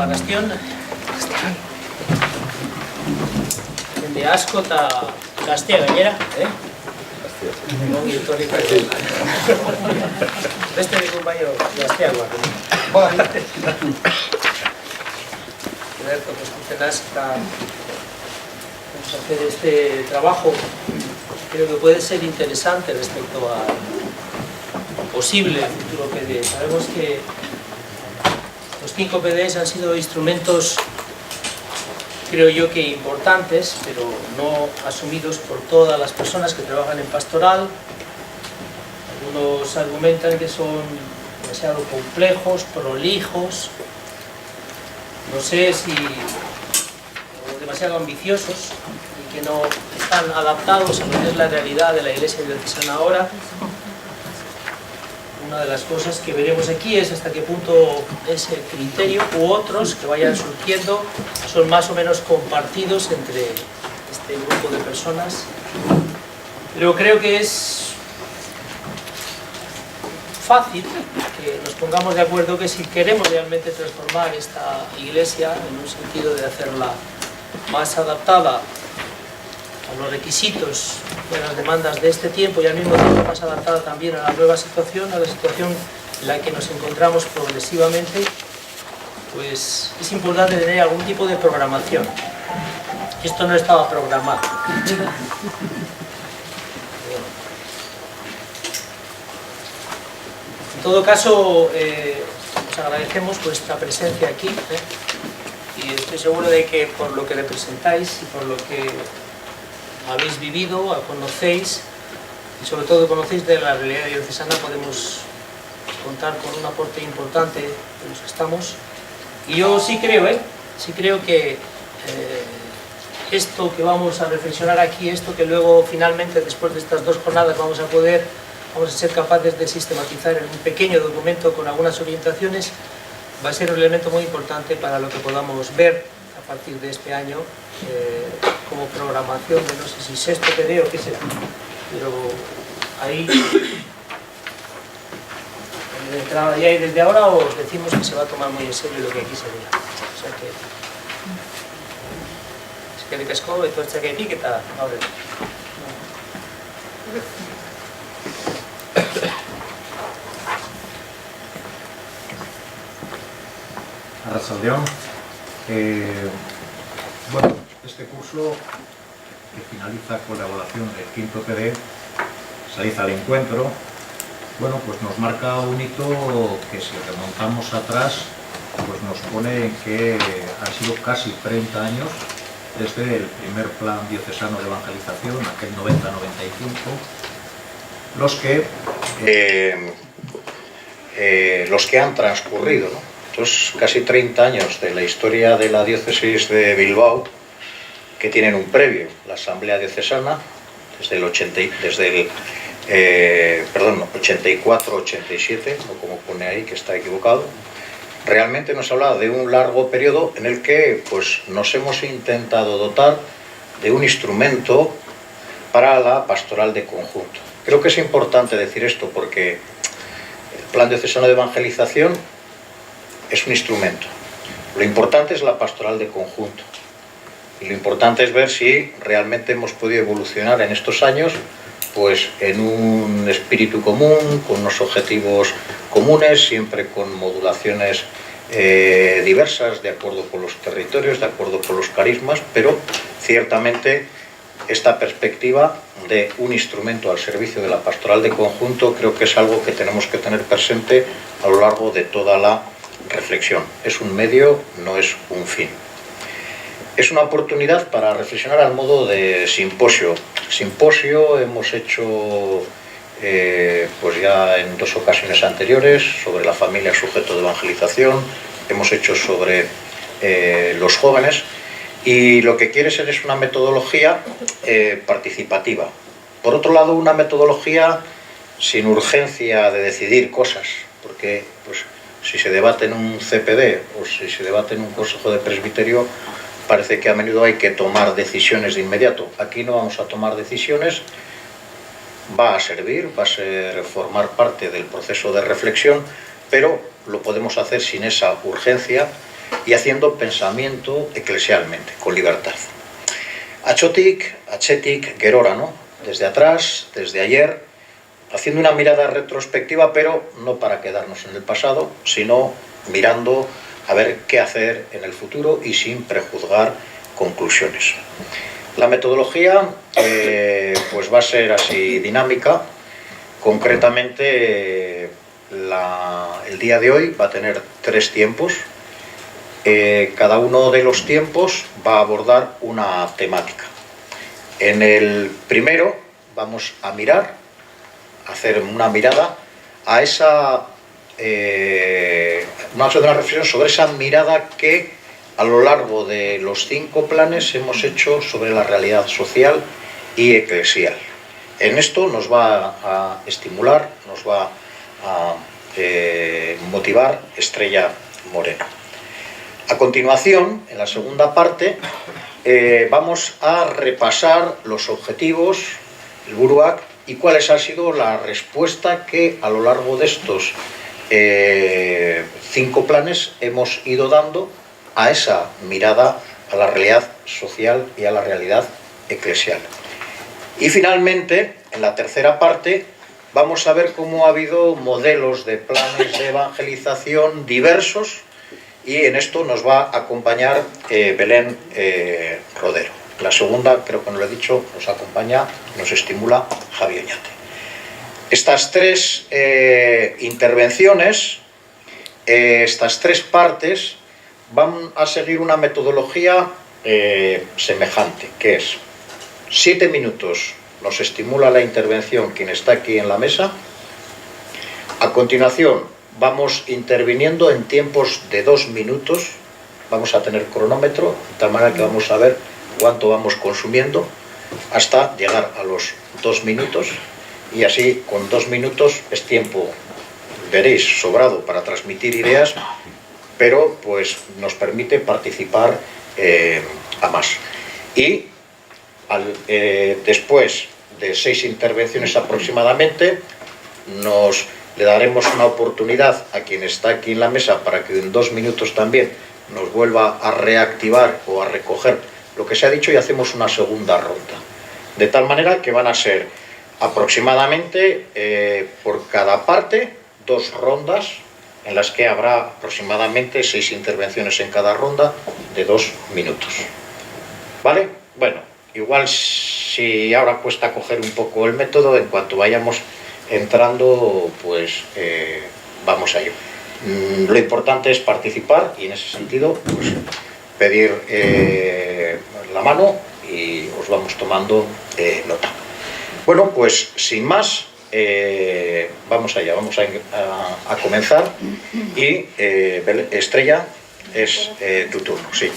Arrastión, de asko eta gaztea gainera, ongi etorri beste digun baino gazteagoak. Ederto, pues vamos a hacer este trabajo. Creo que puede ser interesante respecto al posible futuro PD. Sabemos que los 5 PDs han sido instrumentos, creo yo que importantes, pero no asumidos por todas las personas que trabajan en pastoral. Algunos argumentan que son demasiado complejos, prolijos, no sé si demasiado ambiciosos y que no están adaptados a lo que es la realidad de la Iglesia diocesana ahora. Una de las cosas que veremos aquí es hasta qué punto ese criterio u otros que vayan surgiendo son más o menos compartidos entre este grupo de personas. Pero creo que es fácil que nos pongamos de acuerdo que si queremos realmente transformar esta Iglesia en un sentido de hacerla más adaptada a los requisitos de las demandas de este tiempo y al mismo tiempo más adaptada también a la nueva situación, a la situación en la que nos encontramos progresivamente, pues es importante tener algún tipo de programación. Esto no estaba programado. En todo caso, os agradecemos vuestra presencia aquí, y estoy seguro de que por lo que representáis y por lo que habéis vivido, conocéis y sobre todo conocéis de la realidad diocesana, podemos contar con un aporte importante de los que estamos. Y yo sí creo que esto que vamos a reflexionar aquí, esto que luego finalmente después de estas 2 jornadas vamos a ser capaces de sistematizar en un pequeño documento con algunas orientaciones, va a ser un elemento muy importante para lo que podamos ver a partir de este año como programación de no sé si 6º PD o qué será, pero ahí de entrada ya y desde ahora os decimos que se va a tomar muy en serio lo que aquí se diga. O sea que eskerrik asko etortzeagatik eta aurrera. Arratsaldeon. Bueno, este curso que finaliza con la evaluación del 5º PD, Salid al encuentro, bueno, pues nos marca un hito que si remontamos atrás, pues nos pone en que han sido casi 30 años desde el primer plan diocesano de evangelización, aquel 90-95, los que han transcurrido, ¿no? Entonces, casi 30 años de la historia de la diócesis de Bilbao, que tienen un previo, la Asamblea Diocesana, desde el 84-87, o como pone ahí, que está equivocado. Realmente nos habla de un largo periodo en el que pues, nos hemos intentado dotar de un instrumento para la pastoral de conjunto. Creo que es importante decir esto porque el Plan Diocesano de Evangelización es un instrumento. Lo importante es la pastoral de conjunto. Y lo importante es ver si realmente hemos podido evolucionar en estos años pues en un espíritu común, con unos objetivos comunes, siempre con modulaciones diversas, de acuerdo con los territorios, de acuerdo con los carismas, pero ciertamente esta perspectiva de un instrumento al servicio de la pastoral de conjunto creo que es algo que tenemos que tener presente a lo largo de toda la reflexión. Es un medio, no es un fin. Es una oportunidad para reflexionar al modo de simposio. Simposio hemos hecho pues ya en 2 ocasiones anteriores sobre la familia sujeto de evangelización, hemos hecho sobre los jóvenes, y lo que quiere ser es una metodología participativa. Por otro lado, una metodología sin urgencia de decidir cosas, porque pues, si se debate en un CPD o si se debate en un consejo de presbiterio, parece que a menudo hay que tomar decisiones de inmediato. Aquí no vamos a tomar decisiones, va a servir, va a formar parte del proceso de reflexión, pero lo podemos hacer sin esa urgencia y haciendo pensamiento eclesialmente, con libertad. Atzetik, gerora, ¿no? Desde atrás, desde ayer, haciendo una mirada retrospectiva, pero no para quedarnos en el pasado, sino mirando a ver qué hacer en el futuro y sin prejuzgar conclusiones. La metodología pues va a ser así dinámica. Concretamente, el día de hoy va a tener 3 tiempos. Cada uno de los tiempos va a abordar una temática. En el primero vamos a hacer una mirada a esa, vamos a hacer una reflexión sobre esa mirada que a lo largo de los 5 planes hemos hecho sobre la realidad social y eclesial. En esto nos va a estimular, nos va a motivar Estrella Moreno. A continuación, en la segunda parte, vamos a repasar los objetivos, el buruak, y cuáles ha sido la respuesta que a lo largo de estos 5 planes hemos ido dando a esa mirada a la realidad social y a la realidad eclesial. Y finalmente, en la tercera parte, vamos a ver cómo ha habido modelos de planes de evangelización diversos, y en esto nos va a acompañar Belén Rodero. La segunda, creo que no lo he dicho, nos acompaña, nos estimula Javi Oñate. Estas 3 intervenciones, estas 3 partes, van a seguir una metodología semejante, que es 7 minutos nos estimula la intervención quien está aquí en la mesa. A continuación vamos interviniendo en tiempos de 2 minutos, vamos a tener cronómetro, de tal manera que vamos a ver cuánto vamos consumiendo hasta llegar a los 2 minutos, y así con 2 minutos es tiempo, veréis, sobrado para transmitir ideas, pero pues nos permite participar a más. Y después de 6 intervenciones aproximadamente, le daremos una oportunidad a quien está aquí en la mesa para que en 2 minutos también nos vuelva a reactivar o a recoger lo que se ha dicho, y hacemos una segunda ronda. De tal manera que van a ser aproximadamente por cada parte 2 rondas, en las que habrá aproximadamente 6 intervenciones en cada ronda de 2 minutos. ¿Vale? Bueno, igual si ahora cuesta coger un poco el método, en cuanto vayamos entrando, pues vamos a ello. Lo importante es participar, y en ese sentido pues, pedir la mano y os vamos tomando nota. Bueno, pues sin más, vamos allá, vamos a comenzar, y Estrella, es tu turno, sí.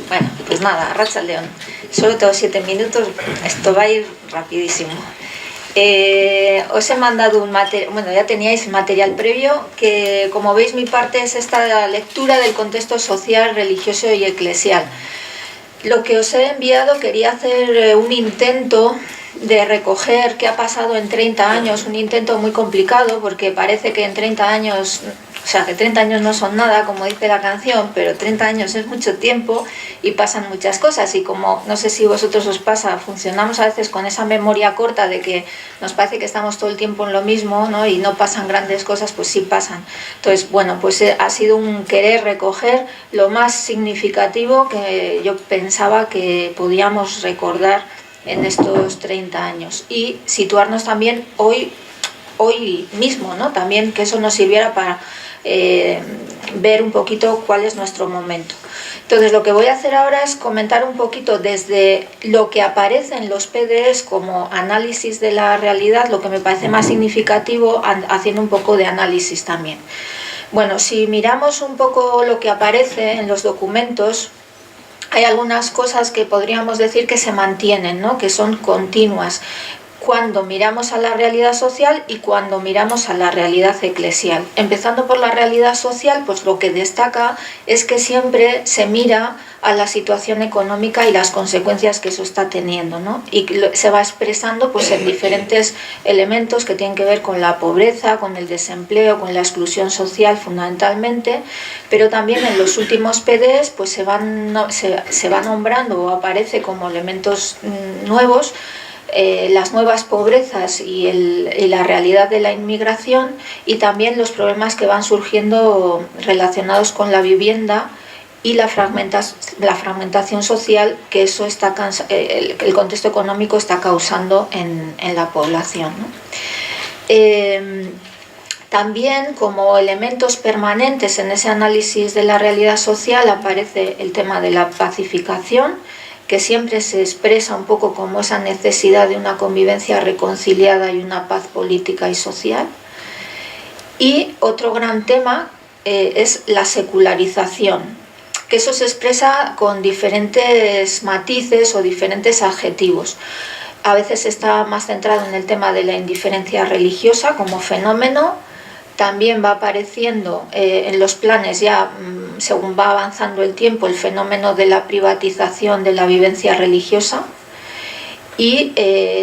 Bueno, pues nada, arratsaldeon. Solo tengo 7 minutos, esto va a ir rapidísimo. Os he mandado un material, bueno, ya teníais material previo, que como veis mi parte es esta lectura del contexto social, religioso y eclesial. Lo que os he enviado, quería hacer un intento de recoger qué ha pasado en 30 años, un intento muy complicado, porque parece que en 30 años, o sea, que 30 años no son nada, como dice la canción, pero 30 años es mucho tiempo y pasan muchas cosas, y como, no sé si a vosotros os pasa, funcionamos a veces con esa memoria corta de que nos parece que estamos todo el tiempo en lo mismo, ¿no? Y no pasan grandes cosas, pues sí pasan. Entonces, bueno, pues ha sido un querer recoger lo más significativo que yo pensaba que podíamos recordar en estos 30 años, y situarnos también hoy mismo, ¿no? También que eso nos sirviera para ver un poquito cuál es nuestro momento. Entonces, lo que voy a hacer ahora es comentar un poquito desde lo que aparece en los PDEs como análisis de la realidad, lo que me parece más significativo, haciendo un poco de análisis también. Bueno, si miramos un poco lo que aparece en los documentos, hay algunas cosas que podríamos decir que se mantienen, ¿no? Que son continuas. cuando miramos a la realidad social y cuando miramos a la realidad eclesial. Empezando por la realidad social, pues lo que destaca es que siempre se mira a la situación económica y las consecuencias que eso está teniendo, ¿no? Y se va expresando pues en diferentes elementos que tienen que ver con la pobreza, con el desempleo, con la exclusión social fundamentalmente, pero también en los últimos PDs pues se va nombrando o aparece como elementos nuevos las nuevas pobrezas y la realidad de la inmigración, y también los problemas que van surgiendo relacionados con la vivienda y la fragmentación social que eso está el contexto económico está causando en la población, ¿no? También como elementos permanentes en ese análisis de la realidad social aparece el tema de la pacificación, que siempre se expresa un poco como esa necesidad de una convivencia reconciliada y una paz política y social. Y otro gran tema es la secularización, que eso se expresa con diferentes matices o diferentes adjetivos. A veces está más centrado en el tema de la indiferencia religiosa como fenómeno. También va apareciendo en los planes ya, según va avanzando el tiempo, el fenómeno de la privatización de la vivencia religiosa y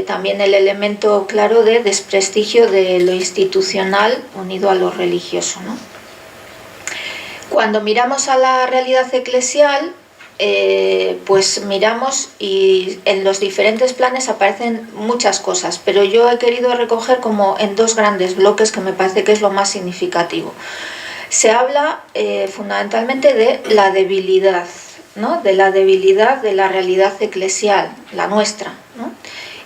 también el elemento claro de desprestigio de lo institucional unido a lo religioso, ¿no? Cuando miramos a la realidad eclesial, pues miramos y en los diferentes planes aparecen muchas cosas, pero yo he querido recoger como en dos grandes bloques que me parece que es lo más significativo. Se habla fundamentalmente de la debilidad, ¿no? De la debilidad de la realidad eclesial, la nuestra, ¿no?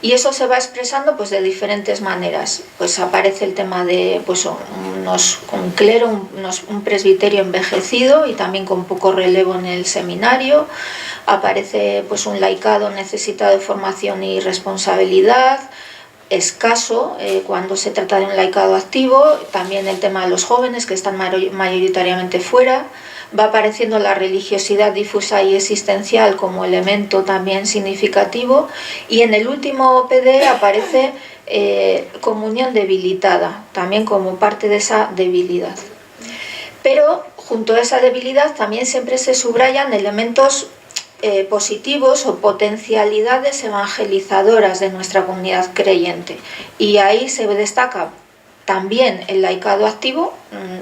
Y eso se va expresando pues de diferentes maneras. Pues aparece el tema de pues un clero, un presbiterio envejecido y también con poco relevo en el seminario. Aparece pues un laicado necesitado de formación y responsabilidad, escaso cuando se trata de un laicado activo. También el tema de los jóvenes que están mayoritariamente fuera. Va apareciendo la religiosidad difusa y existencial como elemento también significativo, y en el último PD aparece comunión debilitada, también como parte de esa debilidad. Pero junto a esa debilidad también siempre se subrayan elementos positivos o potencialidades evangelizadoras de nuestra comunidad creyente, y ahí se destaca también el laicado activo.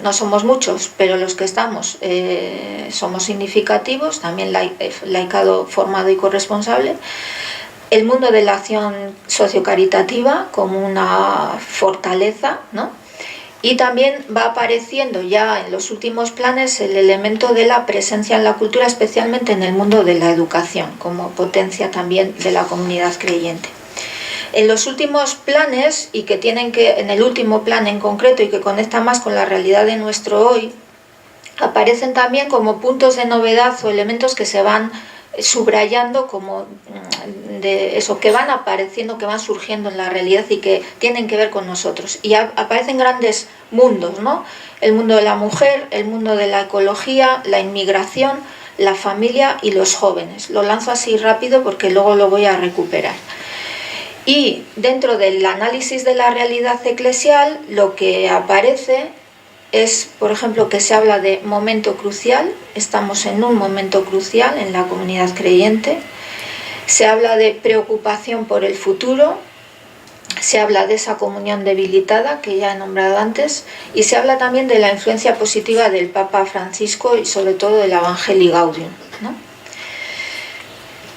No somos muchos, pero los que estamos somos significativos, también laicado formado y corresponsable, el mundo de la acción sociocaritativa como una fortaleza, ¿no? Y también va apareciendo ya en los últimos planes el elemento de la presencia en la cultura, especialmente en el mundo de la educación, como potencia también de la comunidad creyente. En los últimos planes, y que tienen que, en el último plan en concreto y que conecta más con la realidad de nuestro hoy, aparecen también como puntos de novedad o elementos que se van subrayando como de eso, que van apareciendo, que van surgiendo en la realidad y que tienen que ver con nosotros. Y aparecen grandes mundos, ¿no? El mundo de la mujer, el mundo de la ecología, la inmigración, la familia y los jóvenes. Lo lanzo así rápido porque luego lo voy a recuperar. Y dentro del análisis de la realidad eclesial, lo que aparece es, por ejemplo, que se habla de momento crucial. Estamos en un momento crucial en la comunidad creyente. Se habla de preocupación por el futuro. Se habla de esa comunión debilitada que ya he nombrado antes. Y se habla también de la influencia positiva del Papa Francisco y sobre todo del Evangelii Gaudium, ¿no?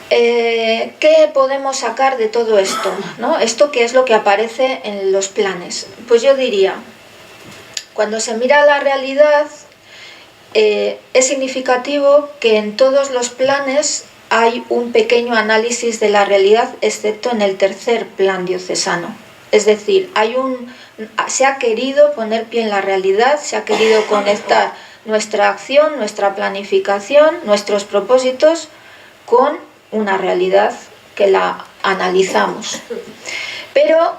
¿Qué podemos sacar de todo esto, ¿no? ¿Esto qué es lo que aparece en los planes? Pues yo diría, cuando se mira la realidad, es significativo que en todos los planes hay un pequeño análisis de la realidad, excepto en el tercer plan diocesano. Es decir, se ha querido poner pie en la realidad, se ha querido conectar nuestra acción, nuestra planificación, nuestros propósitos con una realidad que la analizamos. Pero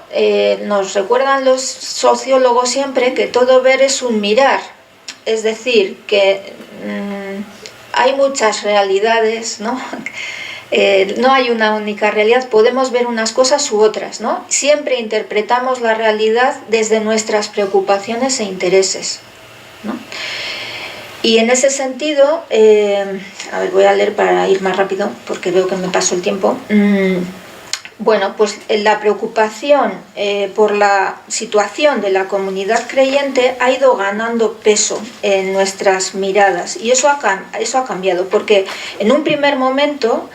nos recuerdan los sociólogos siempre que todo ver es un mirar, es decir, que hay muchas realidades, ¿no? No hay una única realidad, podemos ver unas cosas u otras, ¿no? Siempre interpretamos la realidad desde nuestras preocupaciones e intereses, ¿no? Y en ese sentido, a ver, voy a leer para ir más rápido, porque veo que me paso el tiempo. Bueno, pues la preocupación por la situación de la comunidad creyente ha ido ganando peso en nuestras miradas, y eso ha cambiado, porque en un primer momento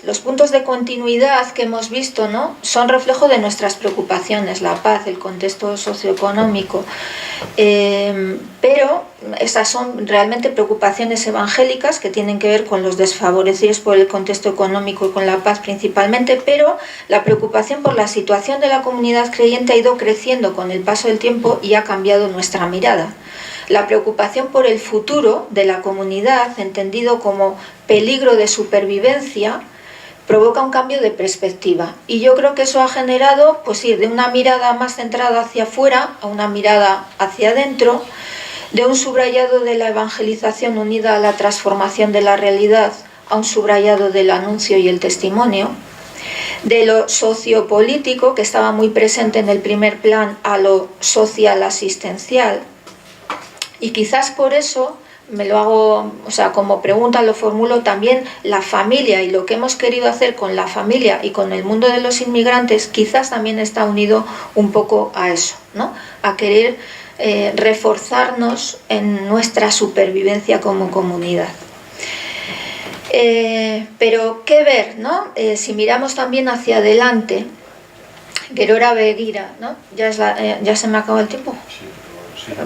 los puntos de continuidad que hemos visto, ¿no?, son reflejo de nuestras preocupaciones, la paz, el contexto socioeconómico, pero esas son realmente preocupaciones evangélicas que tienen que ver con los desfavorecidos por el contexto económico y con la paz principalmente, pero la preocupación por la situación de la comunidad creyente ha ido creciendo con el paso del tiempo y ha cambiado nuestra mirada. La preocupación por el futuro de la comunidad, entendido como peligro de supervivencia, provoca un cambio de perspectiva. Y yo creo que eso ha generado, pues, ir de una mirada más centrada hacia afuera a una mirada hacia adentro, de un subrayado de la evangelización unida a la transformación de la realidad a un subrayado del anuncio y el testimonio, de lo sociopolítico, que estaba muy presente en el primer plan, a lo social asistencial. Y quizás por eso me lo hago, o sea, como pregunta lo formulo también, la familia y lo que hemos querido hacer con la familia y con el mundo de los inmigrantes quizás también está unido un poco a eso, ¿no?, a querer reforzarnos en nuestra supervivencia como comunidad. Pero qué ver, ¿no? Si miramos también hacia adelante, Gerora Begira, ¿no? ¿Ya se me acabó el tiempo? Sí.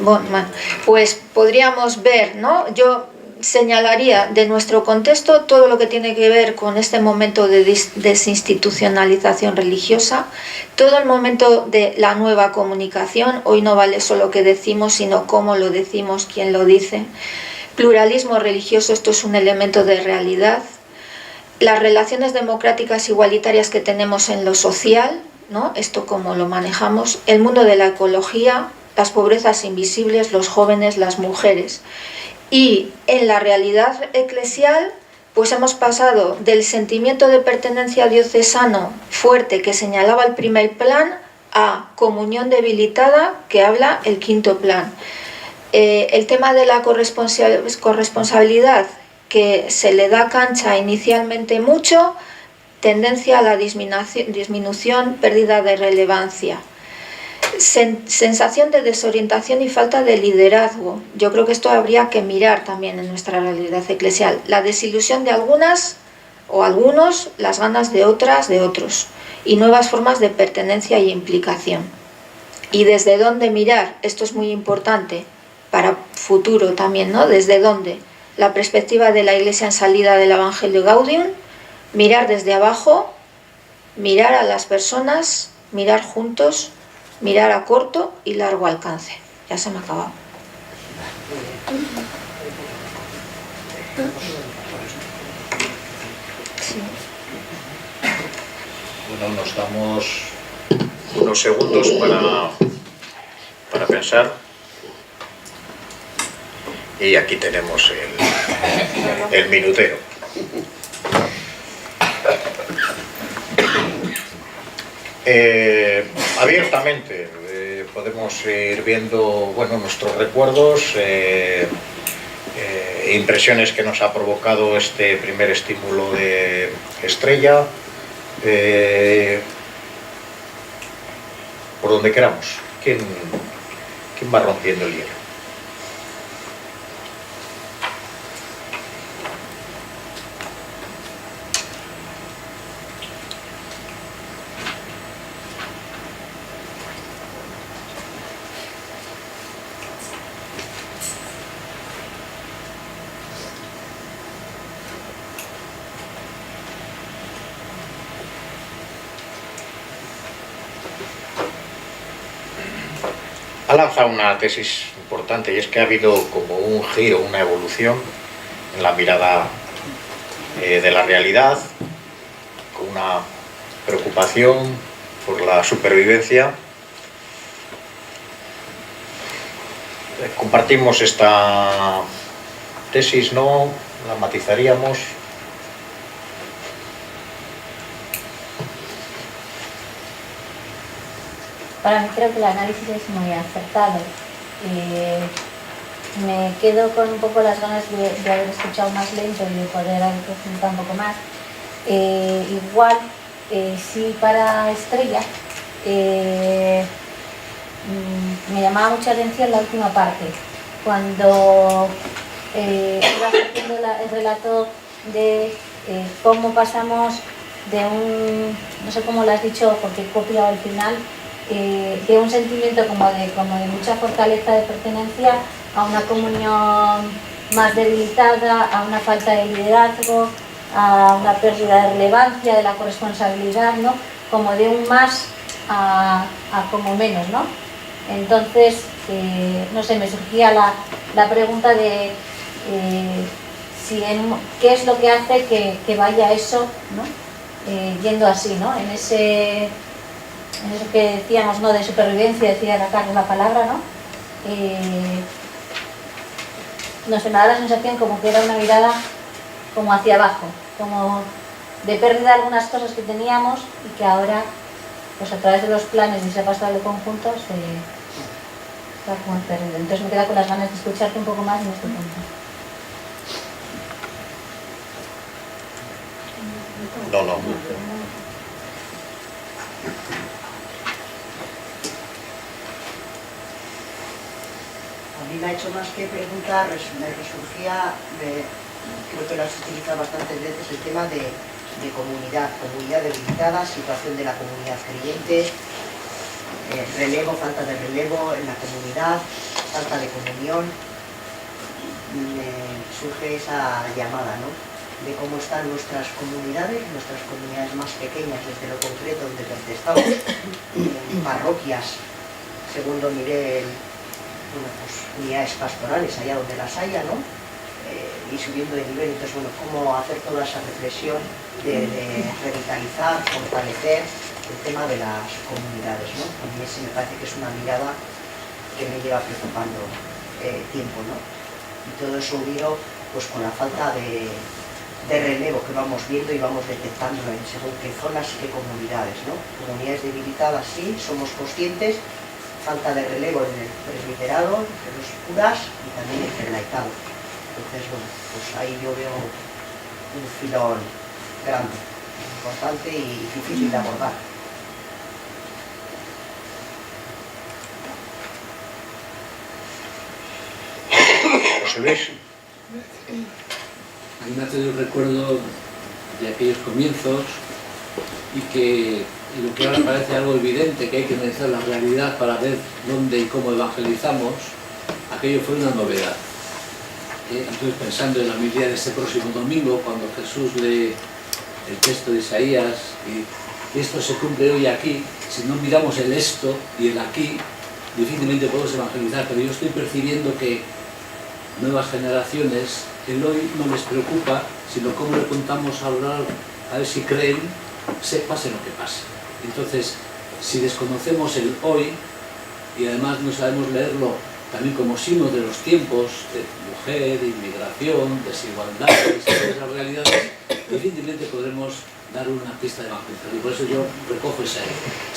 Bueno, pues podríamos ver, ¿no? Yo señalaría de nuestro contexto todo lo que tiene que ver con este momento de desinstitucionalización religiosa, todo el momento de la nueva comunicación. Hoy no vale solo lo que decimos, sino cómo lo decimos, quién lo dice. Pluralismo religioso, esto es un elemento de realidad. Las relaciones democráticas igualitarias que tenemos en lo social, ¿no?, esto cómo lo manejamos. El mundo de la ecología, las pobrezas invisibles, los jóvenes, las mujeres. Y en la realidad eclesial, pues hemos pasado del sentimiento de pertenencia diocesano fuerte que señalaba el primer plan a comunión debilitada que habla el quinto plan. El tema de la corresponsabilidad, que se le da cancha inicialmente mucho, tendencia a la disminución, pérdida de relevancia. Sensación de desorientación y falta de liderazgo. Yo creo que esto habría que mirar también en nuestra realidad eclesial. La desilusión de algunas o algunos, las ganas de otras, de otros. Y nuevas formas de pertenencia y implicación. ¿Y desde dónde mirar? Esto es muy importante para futuro también, ¿no? ¿Desde dónde? La perspectiva de la Iglesia en salida del Evangelio Gaudium, mirar desde abajo, mirar a las personas, mirar juntos, mirar a corto y largo alcance. Ya se me ha acabado. Sí. Bueno, nos damos unos segundos para pensar. Y aquí tenemos el minutero. Abiertamente podemos ir viendo, bueno, nuestros recuerdos, impresiones que nos ha provocado este primer estímulo de Estrella, por donde queramos. ¿Quién va rompiendo el hielo? Ha lanzado una tesis importante, y es que ha habido como un giro, una evolución en la mirada de la realidad, con una preocupación por la supervivencia. Compartimos esta tesis, ¿no? La matizaríamos. para mí creo que el análisis es muy acertado. Me quedo con un poco las ganas de haber escuchado más lento y de poder haber profundizado un poco más. Igual, sí, para Estrella, me llamaba mucha atención la última parte, cuando ibas haciendo el relato de cómo pasamos de un, no sé cómo lo has dicho porque he copiado el final, de un sentimiento como de mucha fortaleza de pertenencia a una comunión más debilitada, a una falta de liderazgo, a una pérdida de relevancia, de la corresponsabilidad, ¿no? Como de un más a como menos, ¿no? Entonces, no sé, me surgía la pregunta de qué es lo que hace que vaya eso, ¿no? Yendo así, ¿no? En eso que decíamos, ¿no? De supervivencia, decía Carlos la palabra, ¿no? No sé, me da la sensación como que era una mirada como hacia abajo, como de pérdida de algunas cosas que teníamos y que ahora, pues a través de los planes y ese pasado de conjunto, se está como perdido. Entonces me queda con las ganas de escucharte un poco más en este punto. No. A mí me ha hecho más que preguntar, me resurgía, creo que lo has utilizado bastantes veces, el tema de comunidad debilitada, situación de la comunidad creyente, relevo, falta de relevo en la comunidad, falta de comunión. Me surge esa llamada, ¿no? De cómo están nuestras comunidades más pequeñas desde lo concreto donde estamos, parroquias, segundo nivel, bueno, pues unidades pastorales allá donde las haya, ¿no? Y subiendo de nivel. Entonces, bueno, cómo hacer toda esa reflexión de revitalizar, fortalecer el tema de las comunidades, ¿no? A mí ese me parece que es una mirada que me lleva preocupando tiempo, ¿no? Y todo eso unido pues con la falta de relevo que vamos viendo y vamos detectando en según qué zonas y qué comunidades, ¿no? Comunidades debilitadas, sí, somos conscientes, falta de relevo en el presbiterado, entre los curas y también entre el laicado. Entonces, bueno, pues ahí yo veo un filón grande, importante y difícil de abordar. José Luis. A mí me ha tenido un recuerdo de aquellos comienzos y que lo que ahora parece algo evidente, que hay que analizar la realidad para ver dónde y cómo evangelizamos, aquello fue una novedad. Entonces, pensando en la homilía de este próximo domingo, cuando Jesús lee el texto de Isaías y esto se cumple hoy aquí, si no miramos el esto y el aquí, difícilmente podemos evangelizar, pero yo estoy percibiendo que nuevas generaciones, el hoy no les preocupa, sino cómo le contamos a hablar, a ver si creen, pase lo que pase. Entonces, si desconocemos el hoy y además no sabemos leerlo también como signo de los tiempos, de mujer, inmigración, desigualdades, todas esas realidades, difícilmente podremos dar una pista de evangelización. Y por eso yo recojo esa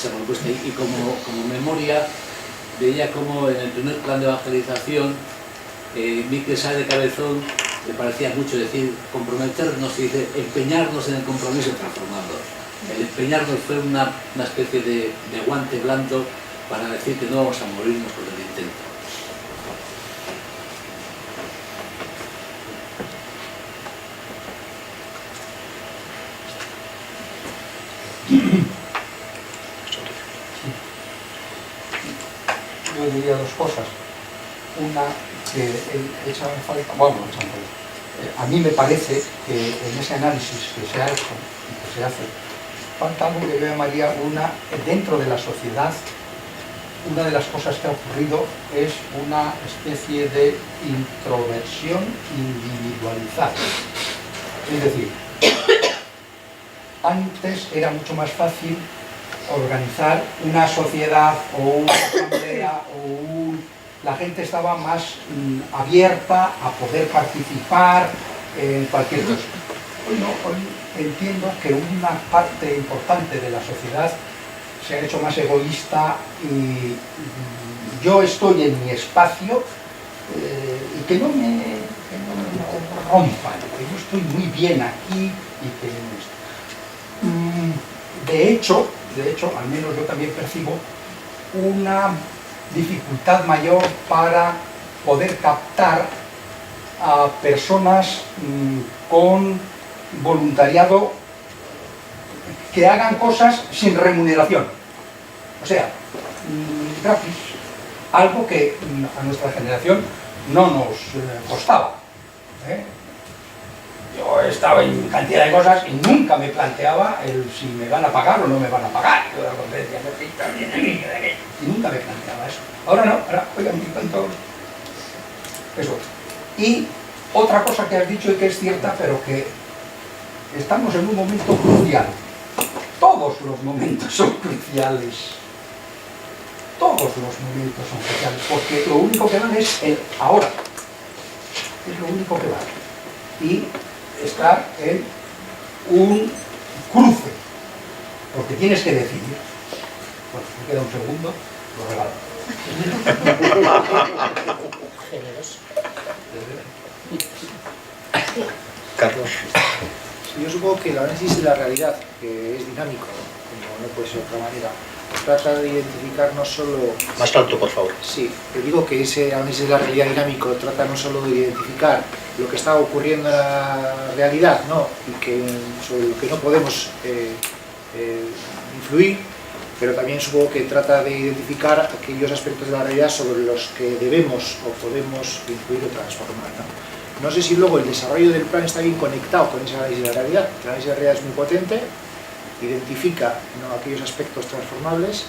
propuesta. Y como memoria, veía como en el primer plan de evangelización, Miquel Sáenz de Cabezón le parecía mucho decir comprometernos y dice empeñarnos en el compromiso transformador. El empeñarnos fue una especie de guante blando para decir que no vamos a morirnos por el intento. Yo diría dos cosas. Una, que echan falta, a mí me parece que en ese análisis que se ha hecho y que se hace, falta algo que yo llamaría dentro de la sociedad, una de las cosas que ha ocurrido es una especie de introversión individualizada. Es decir, antes era mucho más fácil organizar una sociedad o una asamblea la gente estaba más abierta a poder participar en cualquier cosa. Hoy entiendo que una parte importante de la sociedad se ha hecho más egoísta y yo estoy en mi espacio y que no me rompan, que yo estoy muy bien aquí y que de hecho, al menos yo también percibo una dificultad mayor para poder captar a personas con voluntariado que hagan cosas sin remuneración, o sea, gratis, algo que a nuestra generación no nos costaba. Yo estaba en cantidad de cosas y nunca me planteaba el si me van a pagar o no me van a pagar. Yo la conferencia y nunca me planteaba eso. Ahora no, ahora, oigan, me cuento eso. Y otra cosa que has dicho y que es cierta, pero que estamos en un momento crucial. Todos los momentos son cruciales. Todos los momentos son cruciales, porque lo único que vale es el ahora. Es lo único que vale. Y estar en un cruce, porque tienes que decidir. Bueno, me queda un segundo, lo regalo. Generoso. Carlos. Sí, yo supongo que el análisis de la realidad, que es dinámico, como no puede ser de otra manera, trata de identificar no solo... Más alto, por favor. Sí, te digo que ese análisis de la realidad dinámico trata no solo de identificar lo que está ocurriendo en la realidad, ¿no? Y que, sobre lo que no podemos influir, pero también supongo que trata de identificar aquellos aspectos de la realidad sobre los que debemos o podemos influir o transformar, ¿no? No sé si luego el desarrollo del plan está bien conectado con ese análisis de la realidad. El análisis de la realidad es muy potente, identifica, ¿no?, aquellos aspectos transformables.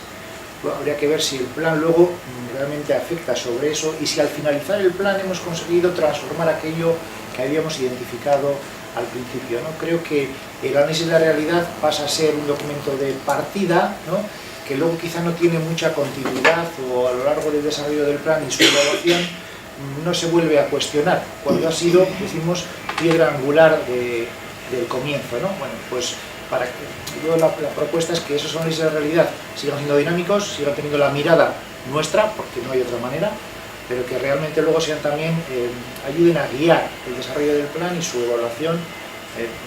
Bueno, habría que ver si el plan luego realmente afecta sobre eso y si al finalizar el plan hemos conseguido transformar aquello que habíamos identificado al principio, ¿no? Creo que el análisis de la realidad pasa a ser un documento de partida, ¿no?, que luego quizá no tiene mucha continuidad o a lo largo del desarrollo del plan y su evaluación no se vuelve a cuestionar cuando ha sido, decimos, piedra angular del comienzo, ¿no? Bueno, pues la propuesta es que esos análisis de la realidad sigan siendo dinámicos, sigan teniendo la mirada nuestra, porque no hay otra manera, pero que realmente luego sean también, ayuden a guiar el desarrollo del plan y su evaluación,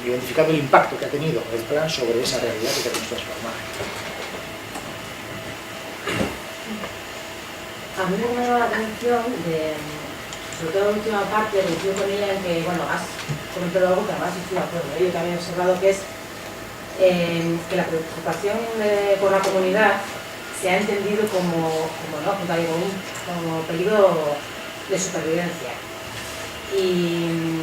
identificando el impacto que ha tenido el plan sobre esa realidad que queremos transformar. A mí me llama la atención, sobre todo la última parte, coincido con ella en que, bueno, has comentado algo que además estoy de acuerdo. Yo también he observado que es que la preocupación por la comunidad se ha entendido como peligro de supervivencia. Y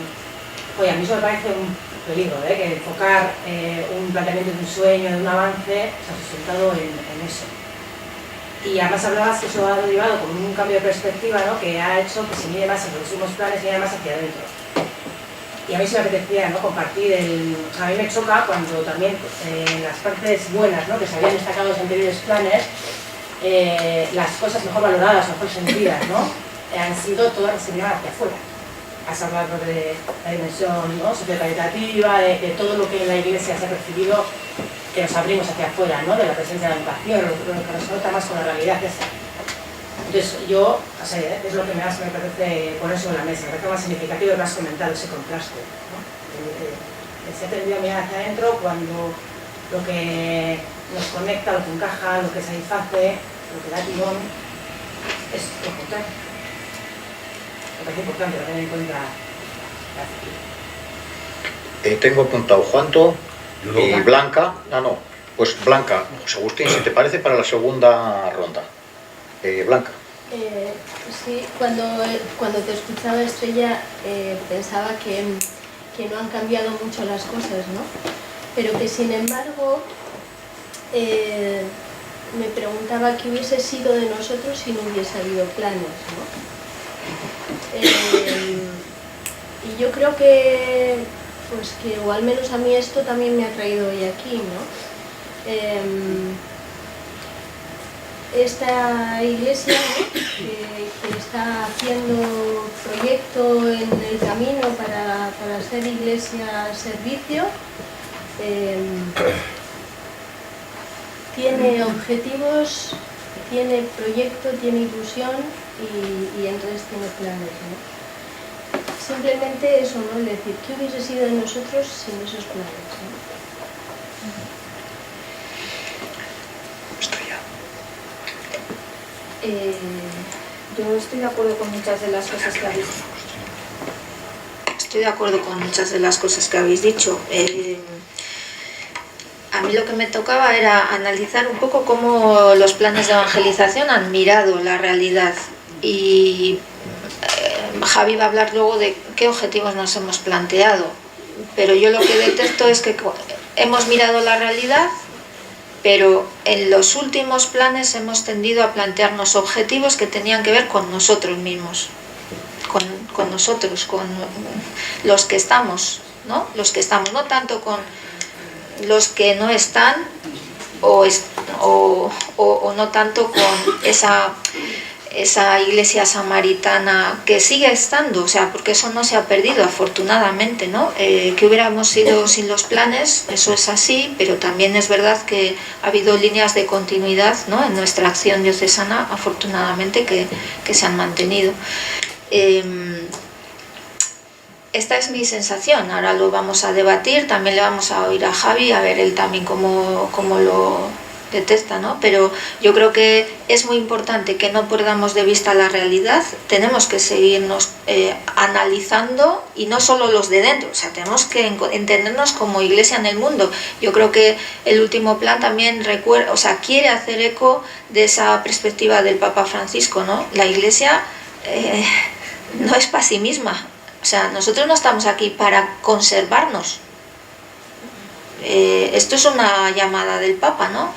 oye, a mí eso me parece un peligro, que enfocar un planteamiento de un sueño, de un avance, se ha sustentado en eso. Y además hablabas que eso ha derivado con un cambio de perspectiva, ¿no?, que ha hecho que se mire más en los últimos planes, se mire más hacia adentro. Y a mí se me apetecía, ¿no?, compartir a mí me choca cuando también en las partes buenas, ¿no?, que se habían destacado en los anteriores planes, las cosas mejor valoradas, mejor sentidas, ¿no?, han sido todas resignadas hacia afuera. Has hablado de la dimensión, ¿no?, sociocaritativa, de todo lo que en la Iglesia se ha percibido, que nos abrimos hacia afuera, ¿no?, de la presencia de la educación, lo que nos conecta más con la realidad esa. Entonces yo, o sea, es lo que más me parece poner sobre la mesa, me parece más significativo y más comentado ese contraste, ¿no? Se ha tendido a mirar hacia adentro cuando lo que nos conecta, lo que encaja, lo que satisface, lo que da timón, es importante. Me parece importante tener en cuenta la actitud. Tengo apuntado Juanto y Blanca. Pues Blanca, José Agustín, si te parece, para la segunda ronda. Blanca. Sí, cuando te escuchaba, Estrella, pensaba que no han cambiado mucho las cosas, ¿no? Pero que sin embargo me preguntaba qué hubiese sido de nosotros si no hubiese habido planes, ¿no? Y yo creo que, o al menos a mí esto también me ha traído hoy aquí, ¿no? Esta iglesia, ¿no?, que está haciendo proyecto en el camino para ser iglesia servicio, tiene objetivos, tiene proyecto, tiene ilusión y entonces tiene planes, ¿no? Simplemente eso, ¿no? Es decir, ¿qué hubiese sido de nosotros sin esos planes, ¿no? Yo estoy de acuerdo con muchas de las cosas que habéis dicho. Estoy de acuerdo con muchas de las cosas que habéis dicho. A mí lo que me tocaba era analizar un poco cómo los planes de evangelización han mirado la realidad. Y Javi va a hablar luego de qué objetivos nos hemos planteado. Pero yo lo que detecto es que hemos mirado la realidad, pero en los últimos planes hemos tendido a plantearnos objetivos que tenían que ver con nosotros mismos, con nosotros, con los que estamos, ¿no? Los que estamos, no tanto con los que no están o no tanto con esa iglesia samaritana que sigue estando, o sea, porque eso no se ha perdido afortunadamente, ¿no? Que hubiéramos sido sin los planes, eso es así, pero también es verdad que ha habido líneas de continuidad, ¿no? En nuestra acción diocesana, afortunadamente, que se han mantenido. Esta es mi sensación, ahora lo vamos a debatir, también le vamos a oír a Javi, a ver él también cómo lo detecta, ¿no? Pero yo creo que es muy importante que no perdamos de vista la realidad, tenemos que seguirnos analizando, y no solo los de dentro, o sea, tenemos que entendernos como iglesia en el mundo. Yo creo que el último plan también recuerda, o sea, quiere hacer eco de esa perspectiva del Papa Francisco, ¿no? La iglesia no es para sí misma, o sea, nosotros no estamos aquí para conservarnos. Esto es una llamada del Papa, ¿no?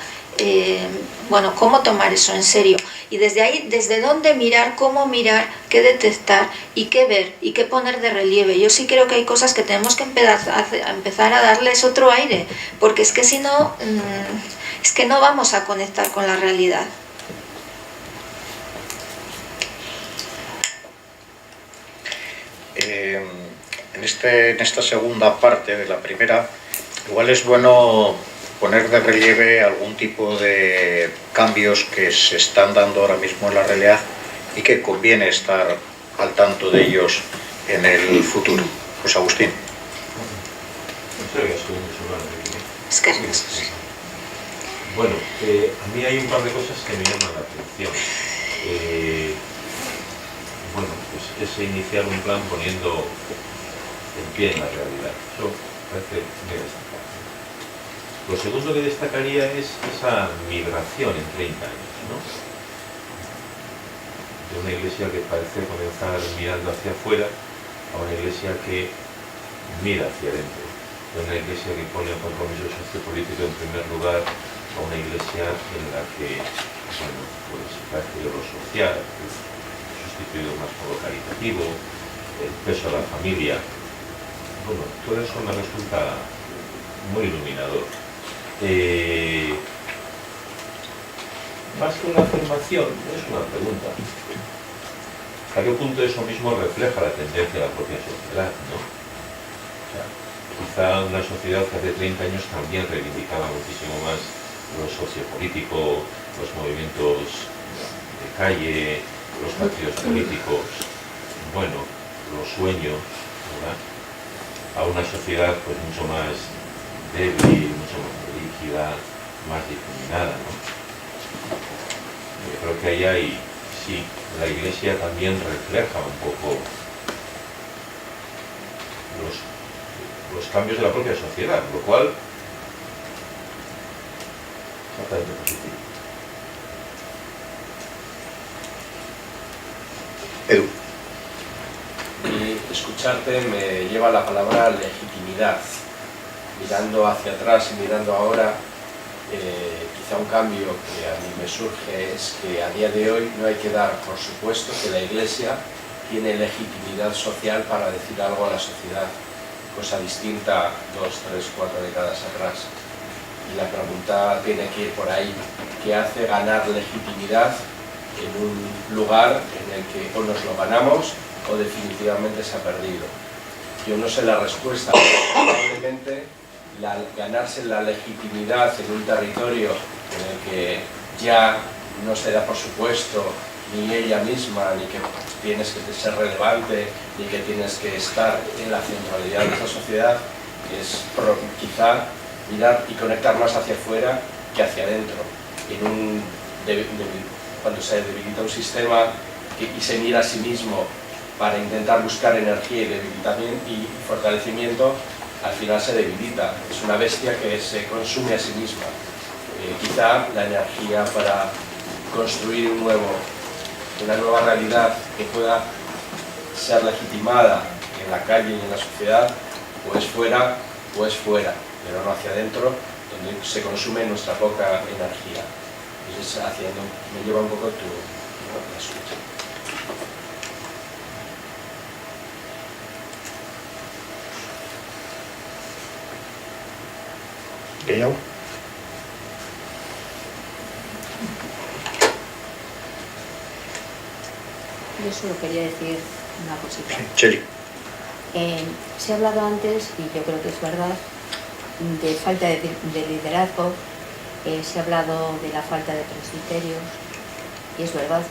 Bueno, ¿cómo tomar eso en serio? Y desde ahí, ¿desde dónde mirar, cómo mirar, qué detectar y qué ver y qué poner de relieve? Yo sí creo que hay cosas que tenemos que empezar a darles otro aire, porque es que si no, es que no vamos a conectar con la realidad. En esta segunda parte de la primera, igual es bueno poner de relieve algún tipo de cambios que se están dando ahora mismo en la realidad y que conviene estar al tanto de ellos en el futuro. Pues Agustín. Bueno, a mí hay un par de cosas que me llaman la atención. Bueno, pues es iniciar un plan poniendo en pie en la realidad. Eso parece muy destacable. Lo segundo que destacaría es esa migración en 30 años, ¿no? De una iglesia que parece comenzar mirando hacia afuera a una iglesia que mira hacia adentro, de una iglesia que pone el compromiso sociopolítico en primer lugar, a una iglesia en la que, bueno, pues parece que lo social sustituido más por lo caritativo, el peso de la familia. Bueno, todo eso me resulta muy iluminador. Más que una afirmación, es una pregunta. ¿Hasta qué punto eso mismo refleja la tendencia de la propia sociedad, ¿no? O sea, quizá una sociedad que hace 30 años también reivindicaba muchísimo más lo sociopolítico, los movimientos de calle, los partidos políticos, bueno, los sueños, ¿verdad? A una sociedad pues mucho más débil, mucho más rígida, más difuminada, ¿no? Yo creo que ahí hay, sí, la Iglesia también refleja un poco los cambios de la propia sociedad, lo cual es bastante positivo. Edu. Y escucharte me lleva a la palabra legitimidad. Mirando hacia atrás y mirando ahora, quizá un cambio que a mí me surge es que a día de hoy no hay que dar por supuesto que la Iglesia tiene legitimidad social para decir algo a la sociedad, cosa distinta 2, 3, 4 décadas atrás. Y la pregunta tiene que ir por ahí: ¿qué hace ganar legitimidad en un lugar en el que o nos lo ganamos o definitivamente se ha perdido? Yo no sé la respuesta, probablemente ganarse la legitimidad en un territorio en el que ya no se da por supuesto ni ella misma, ni que tienes que ser relevante, ni que tienes que estar en la centralidad de esa sociedad, es quizá mirar y conectar más hacia afuera que hacia adentro. Cuando se debilita un sistema y se mira a sí mismo para intentar buscar energía y fortalecimiento, al final se debilita. Es una bestia que se consume a sí misma. Quizá la energía para construir una nueva realidad que pueda ser legitimada en la calle y en la sociedad, o es fuera, pero no hacia adentro, donde se consume nuestra poca energía. Entonces, me lleva un poco tu asunto. ¿Guillaume? Yo solo quería decir una cosita. Sí, Cheli. Se ha hablado antes, y yo creo que es verdad, de falta de liderazgo, se ha hablado de la falta de presbiterios, y es verdad.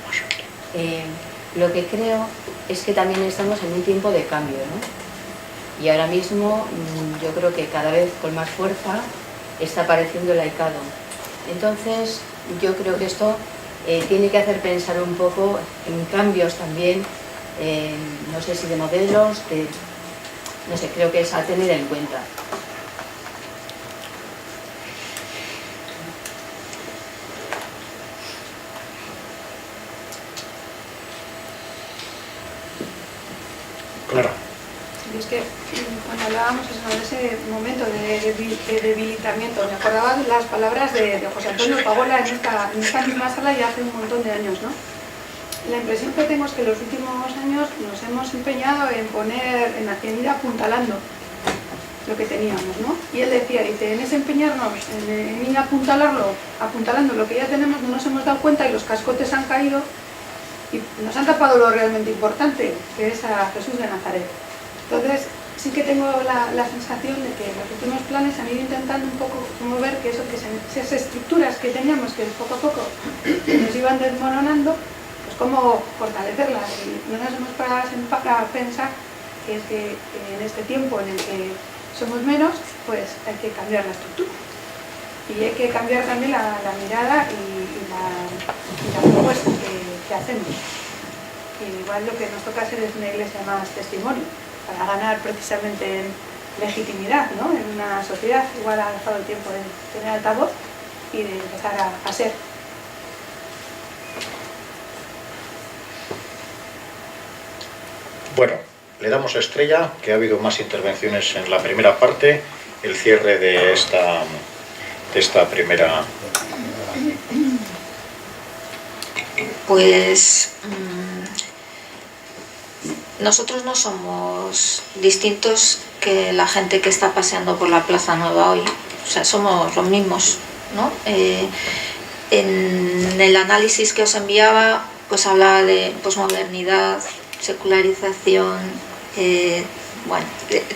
Lo que creo es que también estamos en un tiempo de cambio, ¿no? Y ahora mismo yo creo que cada vez con más fuerza está apareciendo el laicado. Entonces yo creo que esto tiene que hacer pensar un poco en cambios también, no sé si de modelos, no sé, creo que es a tener en cuenta. Clara. Es que cuando hablábamos de ese momento de debilitamiento, me acordaba de las palabras de José Antonio Pagola en esta misma sala ya hace un montón de años, ¿no? La impresión que tengo es que en los últimos años nos hemos empeñado en ir apuntalando lo que teníamos, ¿no? Y él decía, en ese empeñarnos, en ir apuntalando lo que ya tenemos, no nos hemos dado cuenta y los cascotes han caído y nos han tapado lo realmente importante, que es a Jesús de Nazaret. Entonces, sí que tengo la sensación de que los últimos planes han ido intentando un poco mover que esas estructuras que teníamos, que poco a poco nos iban desmoronando, pues cómo fortalecerlas. Y no nos hemos parado a pensar que es que en este tiempo en el que somos menos, pues hay que cambiar la estructura. Y hay que cambiar también la mirada y la propuesta que hacemos. Y igual lo que nos toca hacer es una iglesia más testimonio, para ganar precisamente en legitimidad, ¿no? En una sociedad. Igual ha dejado el tiempo de tener altavoz y de empezar a ser. Bueno, le damos a Estrella, que ha habido más intervenciones en la primera parte, el cierre de esta primera. Pues nosotros no somos distintos que la gente que está paseando por la Plaza Nueva hoy, o sea, somos los mismos, ¿no? En el análisis que os enviaba, pues hablaba de posmodernidad, secularización, bueno,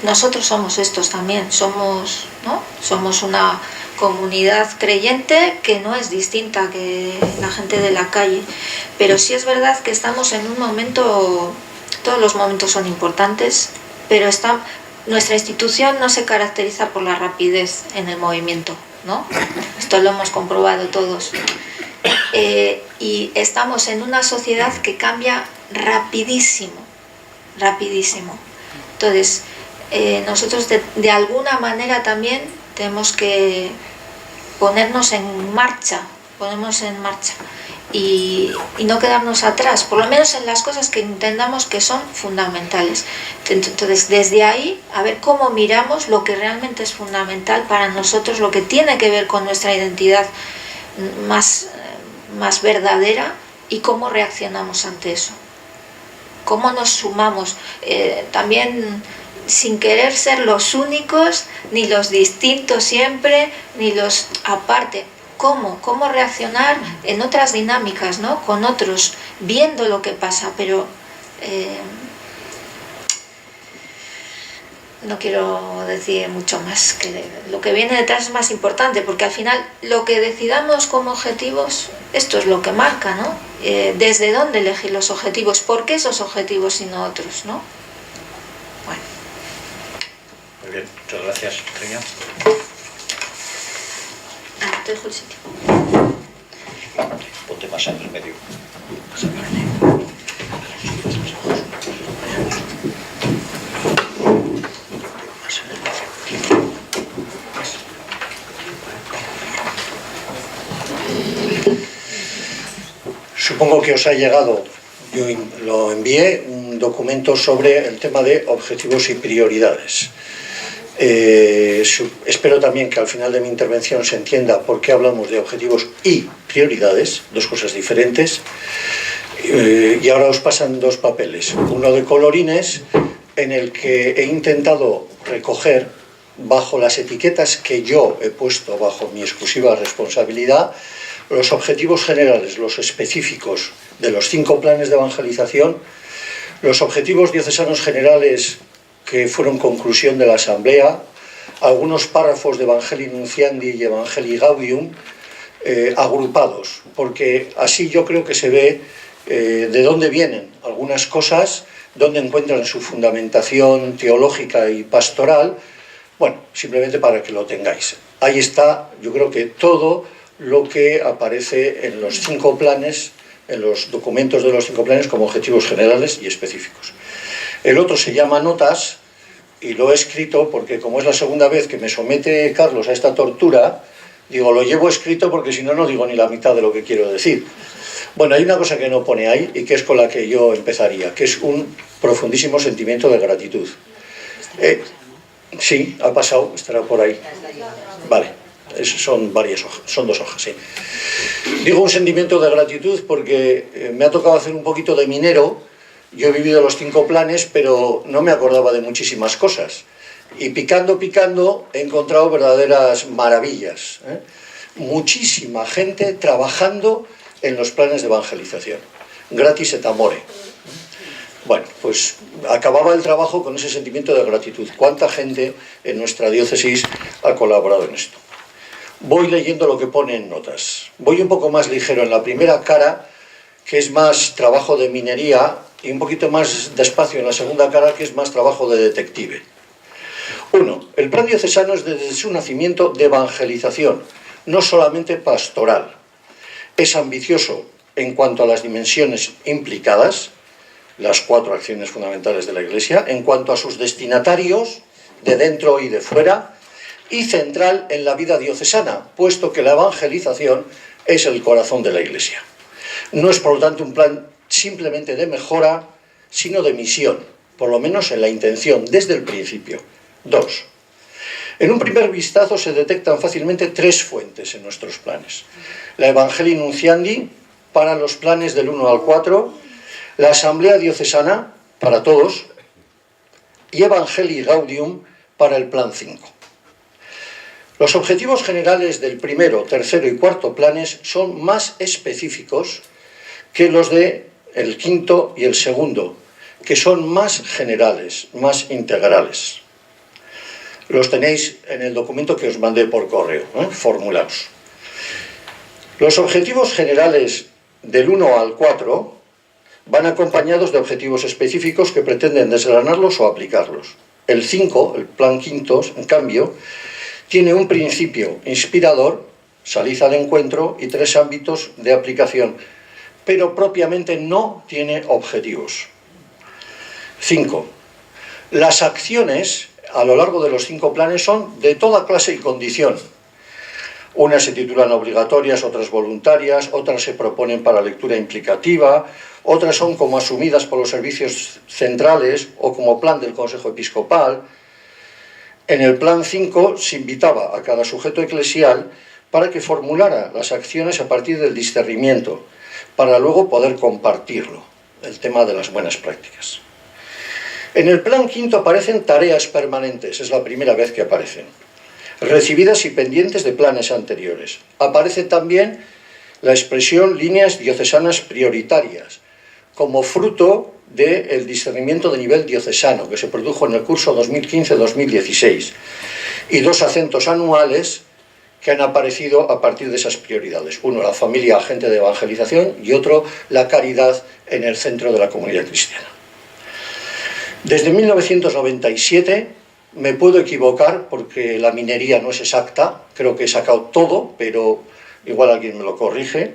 nosotros somos estos también, somos, ¿no? Somos una comunidad creyente que no es distinta que la gente de la calle, pero sí es verdad que estamos en un momento. Todos los momentos son importantes, pero nuestra institución no se caracteriza por la rapidez en el movimiento, ¿no? Esto lo hemos comprobado todos. Y estamos en una sociedad que cambia rapidísimo, rapidísimo. Entonces, nosotros de alguna manera también tenemos que ponernos en marcha, y no quedarnos atrás, por lo menos en las cosas que entendamos que son fundamentales. Entonces, desde ahí, a ver cómo miramos lo que realmente es fundamental para nosotros, lo que tiene que ver con nuestra identidad más verdadera, y cómo reaccionamos ante eso. Cómo nos sumamos, también sin querer ser los únicos, ni los distintos siempre, ni los aparte. ¿Cómo reaccionar en otras dinámicas, ¿no? Con otros, viendo lo que pasa, pero no quiero decir mucho más, que lo que viene detrás es más importante, porque al final lo que decidamos como objetivos, esto es lo que marca, ¿no? Desde dónde elegir los objetivos, por qué esos objetivos y no otros, ¿no? Bueno. Muy bien, muchas gracias, Treña. Te dejo el sitio. Ponte más en el medio. Supongo que os ha llegado, yo lo envié, un documento sobre el tema de objetivos y prioridades. Espero también que al final de mi intervención se entienda por qué hablamos de objetivos y prioridades, dos cosas diferentes. Y ahora os pasan dos papeles, uno de colorines en el que he intentado recoger bajo las etiquetas que yo he puesto bajo mi exclusiva responsabilidad los objetivos generales, los específicos de los 5 planes de evangelización, los objetivos diocesanos generales que fueron conclusión de la Asamblea, algunos párrafos de Evangelii Nunciandi y Evangelii Gaudium agrupados, porque así yo creo que se ve de dónde vienen algunas cosas, dónde encuentran su fundamentación teológica y pastoral. Bueno, simplemente para que lo tengáis. Ahí está, yo creo que todo lo que aparece en los 5 planes, en los documentos de los 5 planes como objetivos generales y específicos. El otro se llama notas y lo he escrito porque como es la segunda vez que me somete Carlos a esta tortura, digo, lo llevo escrito porque si no, no digo ni la mitad de lo que quiero decir. Bueno, hay una cosa que no pone ahí y que es con la que yo empezaría, que es un profundísimo sentimiento de gratitud. Sí, ha pasado, estará por ahí. Vale. Son varias hojas, son 2 hojas, sí. Digo un sentimiento de gratitud porque me ha tocado hacer un poquito de minero. Yo he vivido los 5 planes, pero no me acordaba de muchísimas cosas. Y picando he encontrado verdaderas maravillas, ¿eh? Muchísima gente trabajando en los planes de evangelización. Gratis et amore. Bueno, pues acababa el trabajo con ese sentimiento de gratitud. ¿Cuánta gente en nuestra diócesis ha colaborado en esto? Voy leyendo lo que pone en notas. Voy un poco más ligero en la primera cara, que es más trabajo de minería, y un poquito más despacio en la segunda cara, que es más trabajo de detective. 1. El plan diocesano es desde su nacimiento de evangelización, no solamente pastoral. Es ambicioso en cuanto a las dimensiones implicadas, las 4 acciones fundamentales de la Iglesia, en cuanto a sus destinatarios, de dentro y de fuera, y central en la vida diocesana, puesto que la evangelización es el corazón de la Iglesia. No es, por lo tanto, un plan simplemente de mejora, sino de misión, por lo menos en la intención, desde el principio. 2. En un primer vistazo se detectan fácilmente 3 fuentes en nuestros planes. La Evangelii Nunciandi, para los planes del 1 al 4, la Asamblea Diocesana, para todos, y Evangelii Gaudium, para el plan 5. Los objetivos generales del primero, tercero y cuarto planes son más específicos que los del quinto y el segundo, que son más generales, más integrales. Los tenéis en el documento que os mandé por correo, formulados. Los objetivos generales del 1 al 4 van acompañados de objetivos específicos que pretenden desgranarlos o aplicarlos. El 5, el plan quinto, en cambio, tiene un principio inspirador, salid al encuentro, y 3 ámbitos de aplicación, pero propiamente no tiene objetivos. 5. Las acciones a lo largo de los 5 planes son de toda clase y condición. Unas se titulan obligatorias, otras voluntarias, otras se proponen para lectura implicativa, otras son como asumidas por los servicios centrales o como plan del Consejo Episcopal. En el plan 5 se invitaba a cada sujeto eclesial para que formulara las acciones a partir del discernimiento, para luego poder compartirlo, el tema de las buenas prácticas. En el plan 5 aparecen tareas permanentes, es la primera vez que aparecen, recibidas y pendientes de planes anteriores. Aparece también la expresión líneas diocesanas prioritarias, como fruto del discernimiento de nivel diocesano que se produjo en el curso 2015-2016 y 2 acentos anuales que han aparecido a partir de esas prioridades. Uno, la familia agente de evangelización, y otro, la caridad en el centro de la comunidad cristiana. Desde 1997, me puedo equivocar porque la minería no es exacta, creo que he sacado todo, pero igual alguien me lo corrige,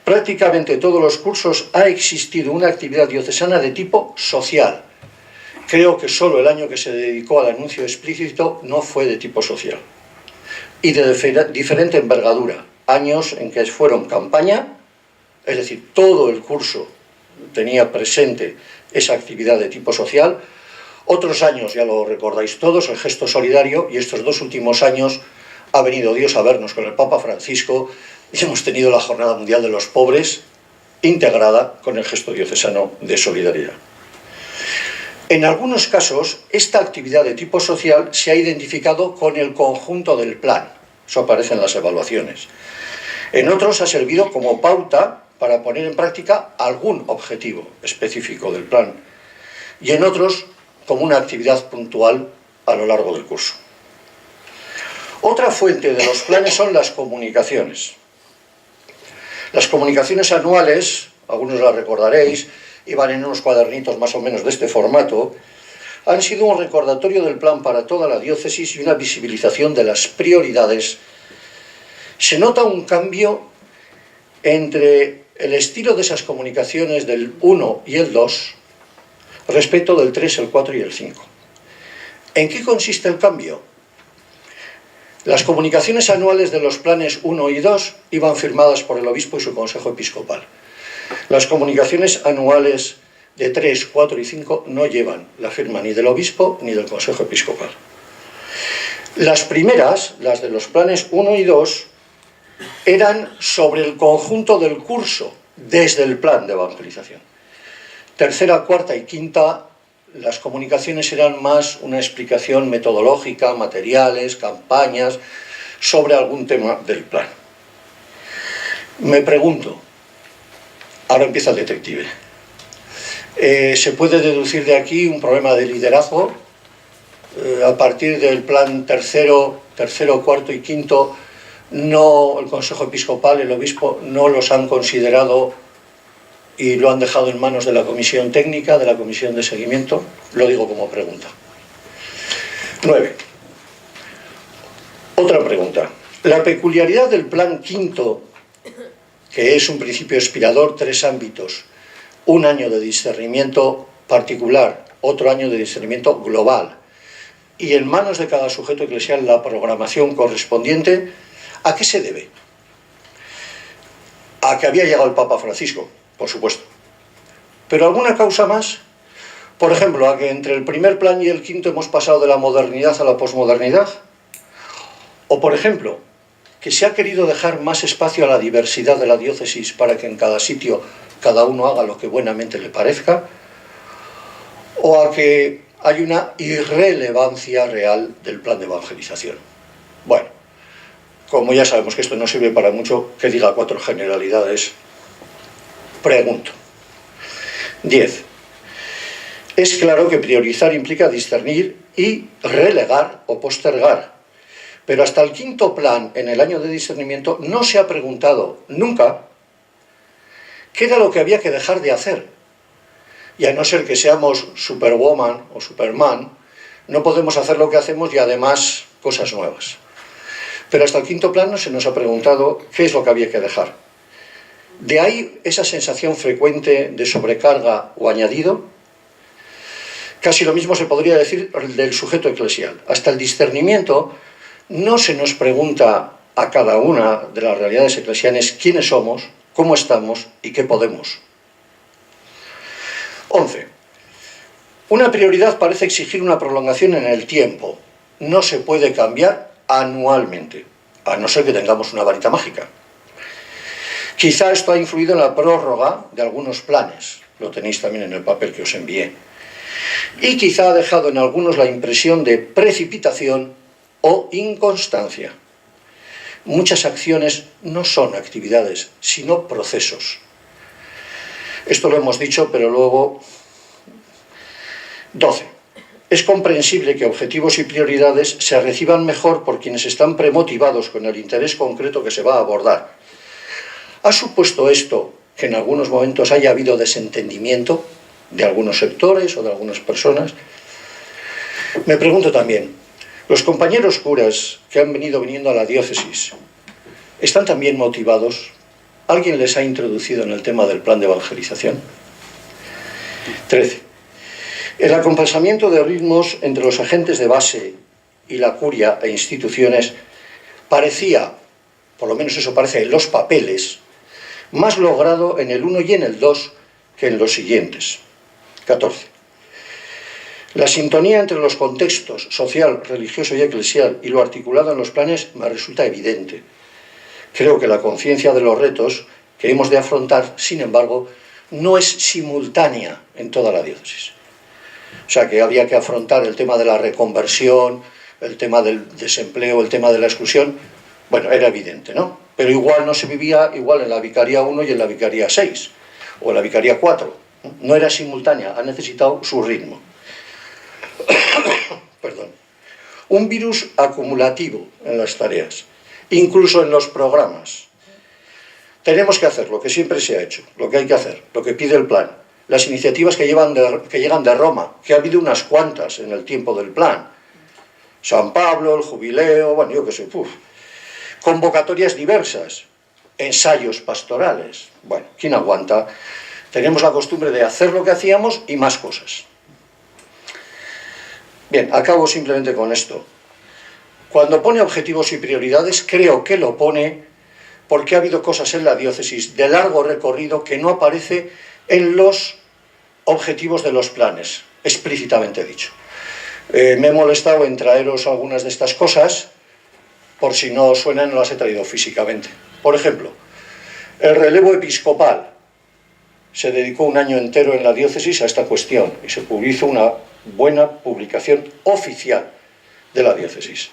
prácticamente todos los cursos ha existido una actividad diocesana de tipo social. Creo que solo el año que se dedicó al anuncio explícito no fue de tipo social. Y de diferente envergadura. Años en que fueron campaña, es decir, todo el curso tenía presente esa actividad de tipo social. Otros años, ya lo recordáis todos, el gesto solidario, y estos 2 últimos años ha venido Dios a vernos con el Papa Francisco y hemos tenido la Jornada Mundial de los Pobres integrada con el gesto diocesano de solidaridad. En algunos casos, esta actividad de tipo social se ha identificado con el conjunto del plan. Eso aparece en las evaluaciones. En otros ha servido como pauta para poner en práctica algún objetivo específico del plan. Y en otros, como una actividad puntual a lo largo del curso. Otra fuente de los planes son las comunicaciones. Las comunicaciones anuales, algunos las recordaréis, iban en unos cuadernitos más o menos de este formato, han sido un recordatorio del plan para toda la diócesis y una visibilización de las prioridades. Se nota un cambio entre el estilo de esas comunicaciones del 1 y el 2 respecto del 3, el 4 y el 5. ¿En qué consiste el cambio? Las comunicaciones anuales de los planes 1 y 2 iban firmadas por el obispo y su consejo episcopal. Las comunicaciones anuales de 3, 4 y 5 no llevan la firma ni del obispo ni del consejo episcopal. Las primeras, las de los planes 1 y 2, eran sobre el conjunto del curso, desde el plan de evangelización. Tercera, cuarta y quinta, las comunicaciones eran más una explicación metodológica, materiales, campañas, sobre algún tema del plan. Me pregunto, ahora empieza el detective. ¿Se puede deducir de aquí un problema de liderazgo? A partir del plan tercero, cuarto y quinto, no, el Consejo Episcopal, el obispo, no los han considerado y lo han dejado en manos de la comisión técnica, de la comisión de seguimiento. Lo digo como pregunta. 9. Otra pregunta. La peculiaridad del plan quinto, que es un principio inspirador, 3 ámbitos, un año de discernimiento particular, otro año de discernimiento global, y en manos de cada sujeto eclesial la programación correspondiente, ¿a qué se debe? A que había llegado el Papa Francisco, por supuesto. ¿Pero alguna causa más? Por ejemplo, a que entre el primer plan y el quinto hemos pasado de la modernidad a la posmodernidad. O, por ejemplo, que se ha querido dejar más espacio a la diversidad de la diócesis para que en cada sitio cada uno haga lo que buenamente le parezca. O a que hay una irrelevancia real del plan de evangelización. Bueno, como ya sabemos que esto no sirve para mucho, que diga 4 generalidades. Pregunto. 10. Es claro que priorizar implica discernir y relegar o postergar. Pero hasta el quinto plan, en el año de discernimiento, no se ha preguntado nunca qué era lo que había que dejar de hacer. Y a no ser que seamos Superwoman o Superman, no podemos hacer lo que hacemos y además cosas nuevas. Pero hasta el quinto plan no se nos ha preguntado qué es lo que había que dejar. De ahí esa sensación frecuente de sobrecarga o añadido. Casi lo mismo se podría decir del sujeto eclesial. Hasta el discernimiento no se nos pregunta a cada una de las realidades eclesiales quiénes somos, cómo estamos y qué podemos. 11. Una prioridad parece exigir una prolongación en el tiempo. No se puede cambiar anualmente, a no ser que tengamos una varita mágica. Quizá esto ha influido en la prórroga de algunos planes, lo tenéis también en el papel que os envié, y quizá ha dejado en algunos la impresión de precipitación o inconstancia. Muchas acciones no son actividades, sino procesos. Esto lo hemos dicho, pero luego... 12. Es comprensible que objetivos y prioridades se reciban mejor por quienes están premotivados con el interés concreto que se va a abordar. ¿Ha supuesto esto que en algunos momentos haya habido desentendimiento de algunos sectores o de algunas personas? Me pregunto también, ¿los compañeros curas que han viniendo a la diócesis están también motivados? ¿Alguien les ha introducido en el tema del plan de evangelización? 13. El acompasamiento de ritmos entre los agentes de base y la curia e instituciones parecía, por lo menos eso parece en los papeles, más logrado en el 1 y en el 2 que en los siguientes. 14. La sintonía entre los contextos social, religioso y eclesial y lo articulado en los planes me resulta evidente. Creo que la conciencia de los retos que hemos de afrontar, sin embargo, no es simultánea en toda la diócesis. O sea, que había que afrontar el tema de la reconversión, el tema del desempleo, el tema de la exclusión. Bueno, era evidente, ¿no? Pero igual no se vivía igual en la Vicaría 1 y en la Vicaría 6, o en la Vicaría 4. No era simultánea, ha necesitado su ritmo. Perdón. Un virus acumulativo en las tareas, incluso en los programas. Tenemos que hacer lo que siempre se ha hecho, lo que hay que hacer, lo que pide el plan. Las iniciativas que llegan de Roma, que ha habido unas cuantas en el tiempo del plan. San Pablo, el jubileo, bueno, yo qué sé, convocatorias diversas, ensayos pastorales. Bueno, ¿quién aguanta? Tenemos la costumbre de hacer lo que hacíamos y más cosas. Bien, acabo simplemente con esto. Cuando pone objetivos y prioridades, creo que lo pone porque ha habido cosas en la diócesis de largo recorrido que no aparece en los objetivos de los planes, explícitamente dicho. Me he molestado en traeros algunas de estas cosas, por si no suenan, no las he traído físicamente. Por ejemplo, el relevo episcopal. Se dedicó un año entero en la diócesis a esta cuestión y se hizo una buena publicación oficial de la diócesis.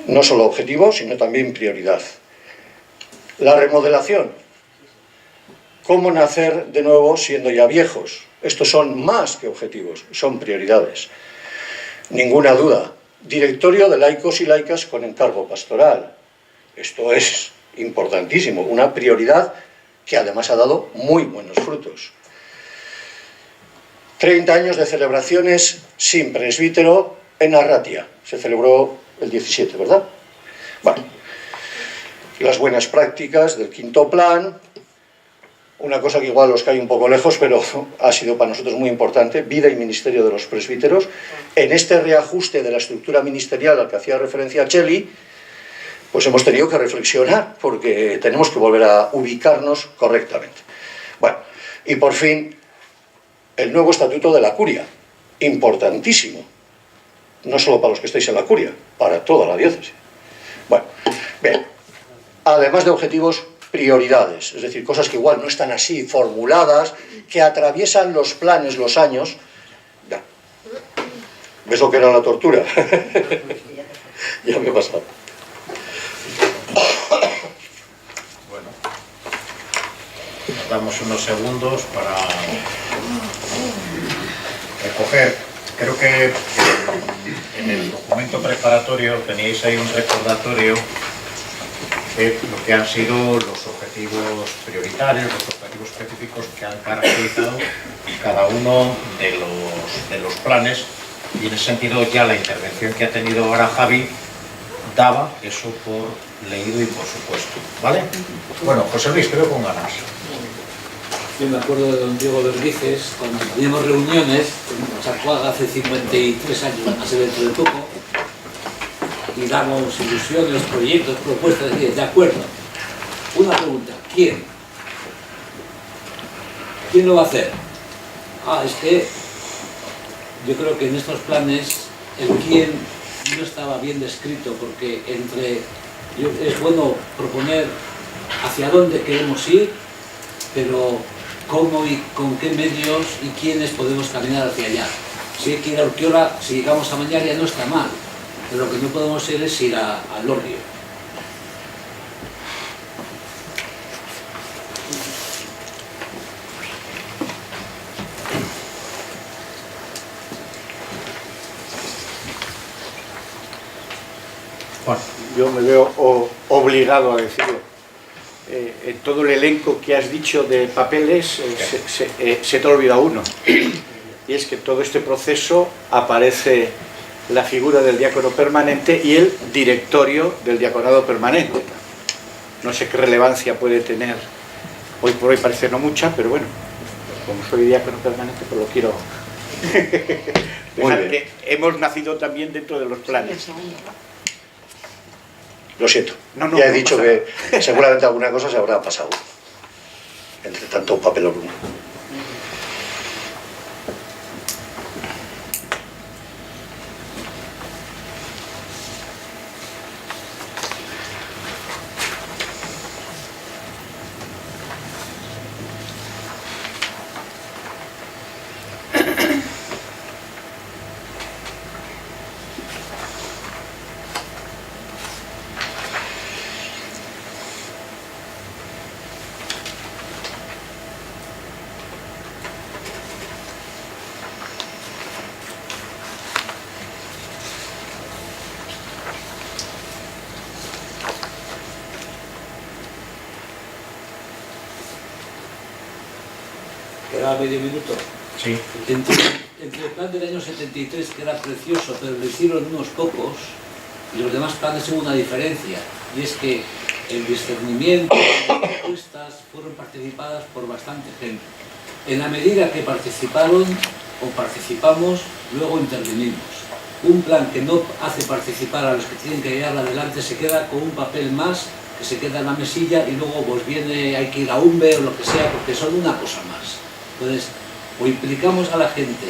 No solo objetivo, sino también prioridad. La remodelación. ¿Cómo nacer de nuevo siendo ya viejos? Estos son más que objetivos, son prioridades. Ninguna duda. Directorio de laicos y laicas con encargo pastoral. Esto es importantísimo, una prioridad que además ha dado muy buenos frutos. 30 años de celebraciones sin presbítero en Arratia. Se celebró el 17, ¿verdad? Bueno, las buenas prácticas del quinto plan, una cosa que igual os cae un poco lejos, pero ha sido para nosotros muy importante, vida y ministerio de los presbíteros. En este reajuste de la estructura ministerial al que hacía referencia Cheli, pues hemos tenido que reflexionar, porque tenemos que volver a ubicarnos correctamente. Bueno, y por fin, el nuevo estatuto de la curia, importantísimo, no solo para los que estáis en la curia, para toda la diócesis. Bueno, bien, además de objetivos, prioridades, es decir, cosas que igual no están así formuladas, que atraviesan los planes, los años. Ya. ¿Ves lo que era la tortura? Ya me he pasado. Bueno, nos damos unos segundos para recoger. Creo que en el documento preparatorio teníais ahí un recordatorio de lo que han sido los objetivos prioritarios, los objetivos específicos que han caracterizado cada uno de los planes, y en ese sentido ya la intervención que ha tenido ahora Javi daba eso por leído y por supuesto, ¿vale? Bueno, José Luis, te veo con ganas. Yo me acuerdo de don Diego Berguices, cuando teníamos reuniones, en Chacuaga hace 53 años, van a ser dentro de poco, y damos ilusiones, proyectos, propuestas, de acuerdo. Una pregunta, ¿quién? ¿Quién lo va a hacer? Es que yo creo que en estos planes el quién no estaba bien descrito, porque es bueno proponer hacia dónde queremos ir, pero cómo y con qué medios y quiénes podemos caminar hacia allá. Si hay que ir a Urquiola, si llegamos a mañana ya no está mal, pero lo que no podemos hacer es ir a Lorrio. Juan. Yo me veo obligado a decirlo. En todo el elenco que has dicho de papeles se te ha olvidado uno. Y es que en todo este proceso aparece la figura del diácono permanente y el directorio del diaconado permanente. No sé qué relevancia puede tener. Hoy por hoy parece no mucha, pero bueno, como soy diácono permanente, pues lo quiero dejar que hemos nacido también dentro de los planes. Lo siento, No, ya he no dicho pasa que seguramente alguna cosa se habrá pasado entre tanto papelón. Quedaba medio minuto. Sí. Entre el plan del año 73, que era precioso, pero lo hicieron unos pocos, y los demás planes hubo una diferencia, y es que el discernimiento, las propuestas fueron participadas por bastante gente. En la medida que participaron o participamos, luego intervenimos. Un plan que no hace participar a los que tienen que llevar adelante se queda con un papel más que se queda en la mesilla y luego pues viene, hay que ir a un B o lo que sea, porque son una cosa más. Entonces, o implicamos a la gente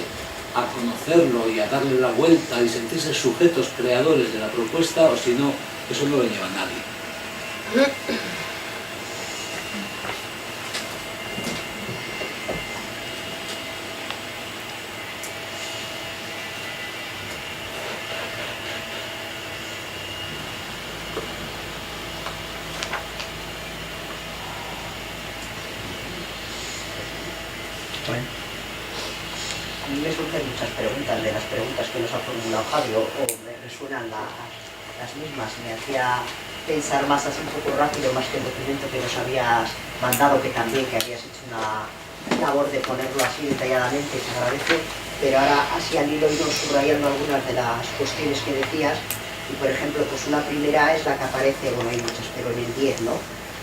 a conocerlo y a darle la vuelta y sentirse sujetos creadores de la propuesta, o si no, eso no lo lleva a nadie. A mí me surgen muchas preguntas de las preguntas que nos ha formulado Javi, o me resuenan las mismas. Me hacía pensar más así un poco rápido, más que el documento que nos habías mandado, que también que habías hecho una labor de ponerlo así detalladamente, se agradece, pero ahora así al hilo he ido subrayando algunas de las cuestiones que decías, y por ejemplo, pues una primera es la que aparece, bueno, hay muchas, pero en el 10, ¿no?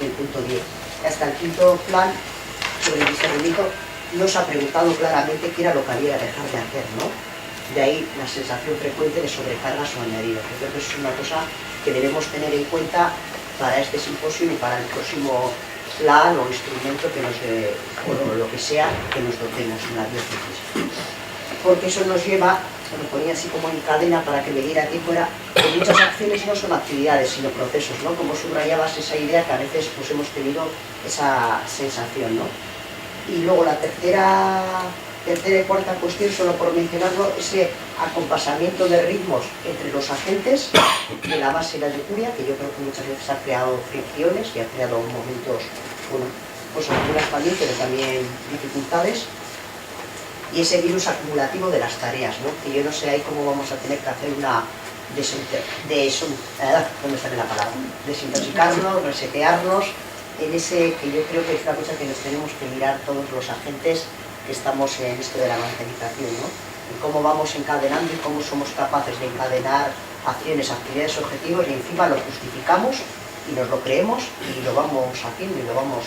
En el punto 10. Hasta el quinto plan sobre el discernimiento no se ha preguntado claramente qué era lo que había que dejar de hacer, ¿no? De ahí la sensación frecuente de sobrecargas o añadidos. Yo creo que es una cosa que debemos tener en cuenta para este simposio y para el próximo plan o instrumento que nos o lo que sea que nos dotemos en la diócesis. Porque eso nos lleva, se lo ponía así como en cadena para que me diera tiempo, era que muchas acciones no son actividades sino procesos, ¿no? Como subrayabas esa idea que a veces pues hemos tenido esa sensación, ¿no? Y luego la tercera y cuarta cuestión, solo por mencionarlo, ese acompasamiento de ritmos entre los agentes de la base y la lectura, que yo creo que muchas veces ha creado fricciones y ha creado momentos, bueno, pues algunas también, pero también dificultades. Y ese virus acumulativo de las tareas, ¿no? Que yo no sé ahí cómo vamos a tener que hacer una desintoxicarnos, resetearnos, en ese que yo creo que es una cosa que nos tenemos que mirar todos los agentes que estamos en esto de la evangelización, ¿no? Y cómo vamos encadenando y cómo somos capaces de encadenar acciones, actividades, objetivos y encima lo justificamos y nos lo creemos y lo vamos haciendo y lo vamos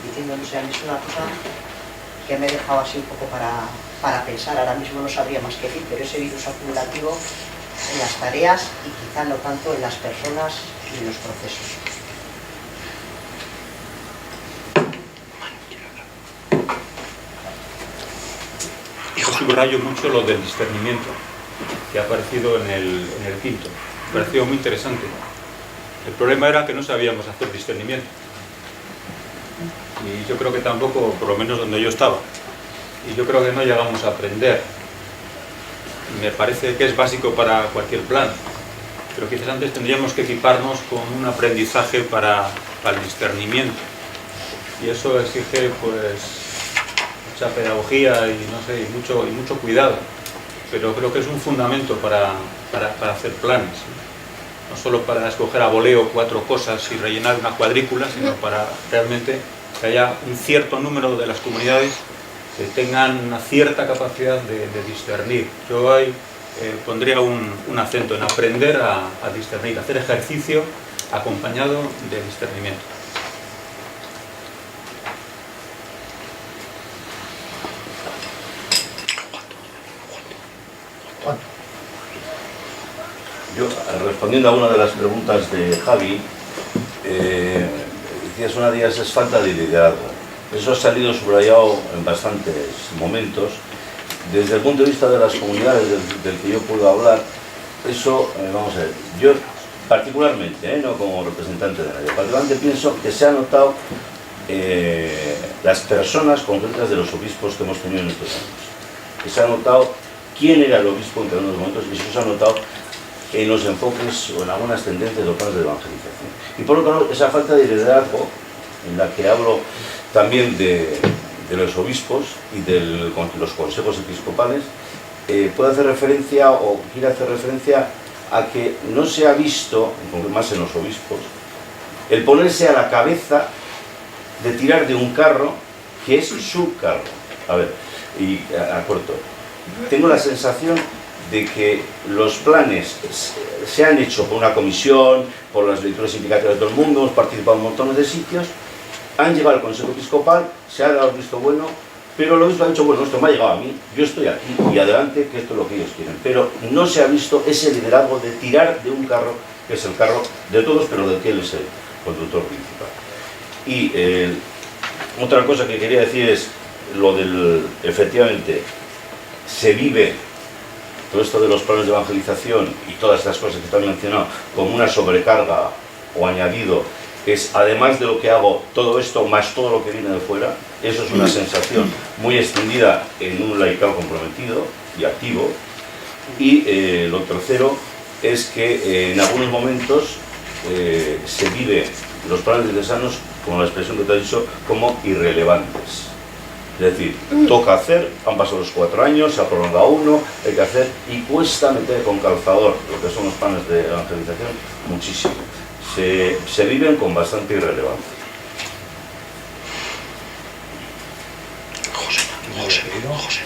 diciendo, no sé, a mí es una cosa que me ha dejado así un poco para pensar. Ahora mismo no sabría más que decir, pero ese virus acumulativo en las tareas y quizá no tanto en las personas y en los procesos. Subrayo mucho lo del discernimiento que ha aparecido en el quinto. Me pareció muy interesante. El problema era que no sabíamos hacer discernimiento. Y yo creo que tampoco, por lo menos donde yo estaba. Y yo creo que no llegamos a aprender. Me parece que es básico para cualquier plan. Pero quizás antes tendríamos que equiparnos con un aprendizaje para el discernimiento. Y eso exige, pues, mucha pedagogía y no sé, y mucho cuidado, pero creo que es un fundamento para hacer planes. no solo para escoger a voleo 4 cosas y rellenar una cuadrícula, sino para realmente que haya un cierto número de las comunidades que tengan una cierta capacidad de discernir. Yo ahí pondría un acento en aprender a discernir, hacer ejercicio acompañado de discernimiento. Yo, respondiendo a una de las preguntas de Javi, decías una de ellas es falta de liderazgo. Eso ha salido subrayado en bastantes momentos. Desde el punto de vista de las comunidades del que yo puedo hablar, eso, vamos a ver, yo particularmente, no como representante de nadie, particularmente pienso que se ha notado las personas concretas de los obispos que hemos tenido en estos años. Que se ha notado quién era el obispo en cada uno de los momentos, y eso se ha notado en los enfoques o en algunas tendencias de los planes de evangelización. Y por otro lado, esa falta de liderazgo, en la que hablo también de los obispos y de los consejos episcopales, puede hacer referencia o quiere hacer referencia a que no se ha visto, más en los obispos, el ponerse a la cabeza de tirar de un carro que es su carro. A ver, y a corto, tengo la sensación de que los planes se han hecho por una comisión, por las lecturas indicativas de todo el mundo, hemos participado en montones de sitios, han llegado al Consejo Episcopal, se ha dado el visto bueno, pero el obispo ha dicho, bueno, esto me ha llegado a mí, yo estoy aquí y adelante, que esto es lo que ellos quieren. Pero no se ha visto ese liderazgo de tirar de un carro, que es el carro de todos, pero del que él es el conductor principal. Y otra cosa que quería decir es lo del, efectivamente, se vive todo esto de los planes de evangelización y todas estas cosas que están mencionadas como una sobrecarga o añadido, es además de lo que hago, todo esto más todo lo que viene de fuera. Eso es una sensación muy extendida en un laicado comprometido y activo. Y lo tercero es que en algunos momentos se vive los planes diocesanos, como la expresión que te he dicho, como irrelevantes. Es decir, toca hacer, han pasado los 4 años, se ha prolongado uno, hay que hacer, y cuesta meter con calzador lo que son los planes de evangelización muchísimo. Se viven con bastante irrelevancia. José.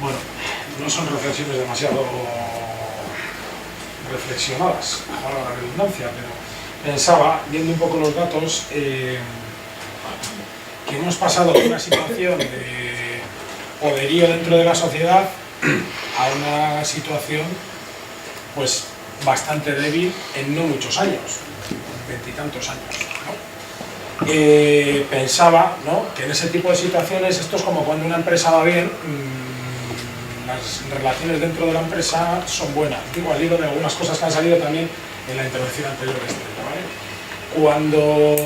Bueno, no son reflexiones demasiado reflexionadas, ahora la redundancia, pero pensaba, viendo un poco los datos, que hemos pasado de una situación de poderío dentro de la sociedad a una situación pues bastante débil en no muchos años, 20 y tantos años, ¿no? Pensaba, ¿no?, que en ese tipo de situaciones esto es como cuando una empresa va bien, las relaciones dentro de la empresa son buenas. Digo, al hilo de algunas cosas que han salido también en la intervención anterior de Estrella, ¿vale? Cuando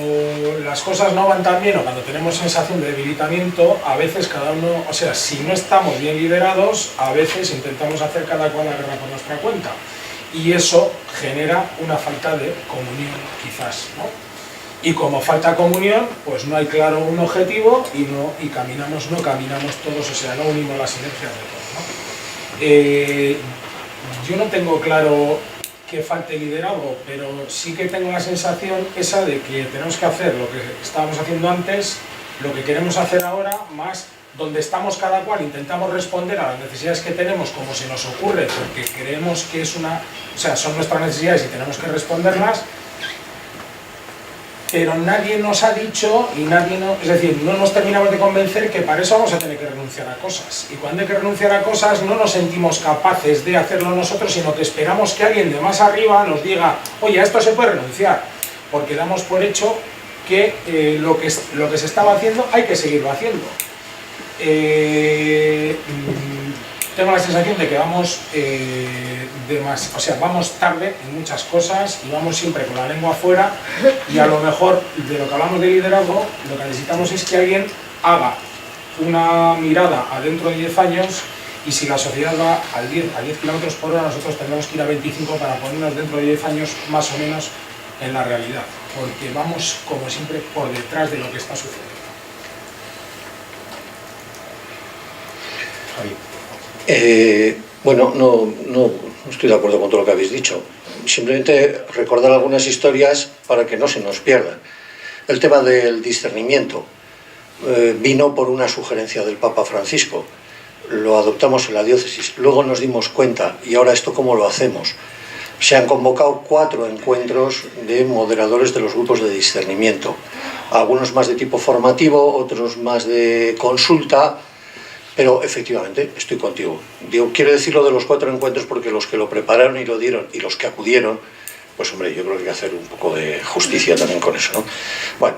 las cosas no van tan bien o cuando tenemos sensación de debilitamiento, a veces cada uno, o sea, si no estamos bien liderados, a veces intentamos hacer cada cual la guerra por nuestra cuenta. Y eso genera una falta de comunión, quizás, ¿no? Y como falta comunión, pues no hay claro un objetivo y no caminamos todos, o sea, no unimos las sinergias de todos, ¿no? Yo no tengo claro que falte liderazgo, pero sí que tengo la sensación esa de que tenemos que hacer lo que estábamos haciendo antes, lo que queremos hacer ahora, más donde estamos cada cual, intentamos responder a las necesidades que tenemos como se nos ocurre, porque creemos que es son nuestras necesidades y tenemos que responderlas, pero nadie nos ha dicho y es decir, no nos terminamos de convencer que para eso vamos a tener que renunciar a cosas. Y cuando hay que renunciar a cosas no nos sentimos capaces de hacerlo nosotros, sino que esperamos que alguien de más arriba nos diga, oye, a esto se puede renunciar, porque damos por hecho que lo que se estaba haciendo hay que seguirlo haciendo. Tengo la sensación de que vamos vamos tarde en muchas cosas y vamos siempre con la lengua afuera, y a lo mejor de lo que hablamos de liderazgo, lo que necesitamos es que alguien haga una mirada a dentro de 10 años, y si la sociedad va a 10 km por hora, nosotros tendremos que ir a 25 para ponernos dentro de 10 años más o menos en la realidad, porque vamos como siempre por detrás de lo que está sucediendo. Bueno, no estoy de acuerdo con todo lo que habéis dicho. Simplemente recordar algunas historias para que no se nos pierdan. El tema del discernimiento vino por una sugerencia del Papa Francisco. Lo adoptamos en la diócesis. Luego nos dimos cuenta, ¿y ahora esto cómo lo hacemos? Se han convocado 4 encuentros de moderadores de los grupos de discernimiento. Algunos más de tipo formativo, otros más de consulta, pero efectivamente estoy contigo. Quiero decir lo de los 4 encuentros porque los que lo prepararon y lo dieron y los que acudieron, pues hombre, yo creo que hay que hacer un poco de justicia también con eso, ¿no? Bueno,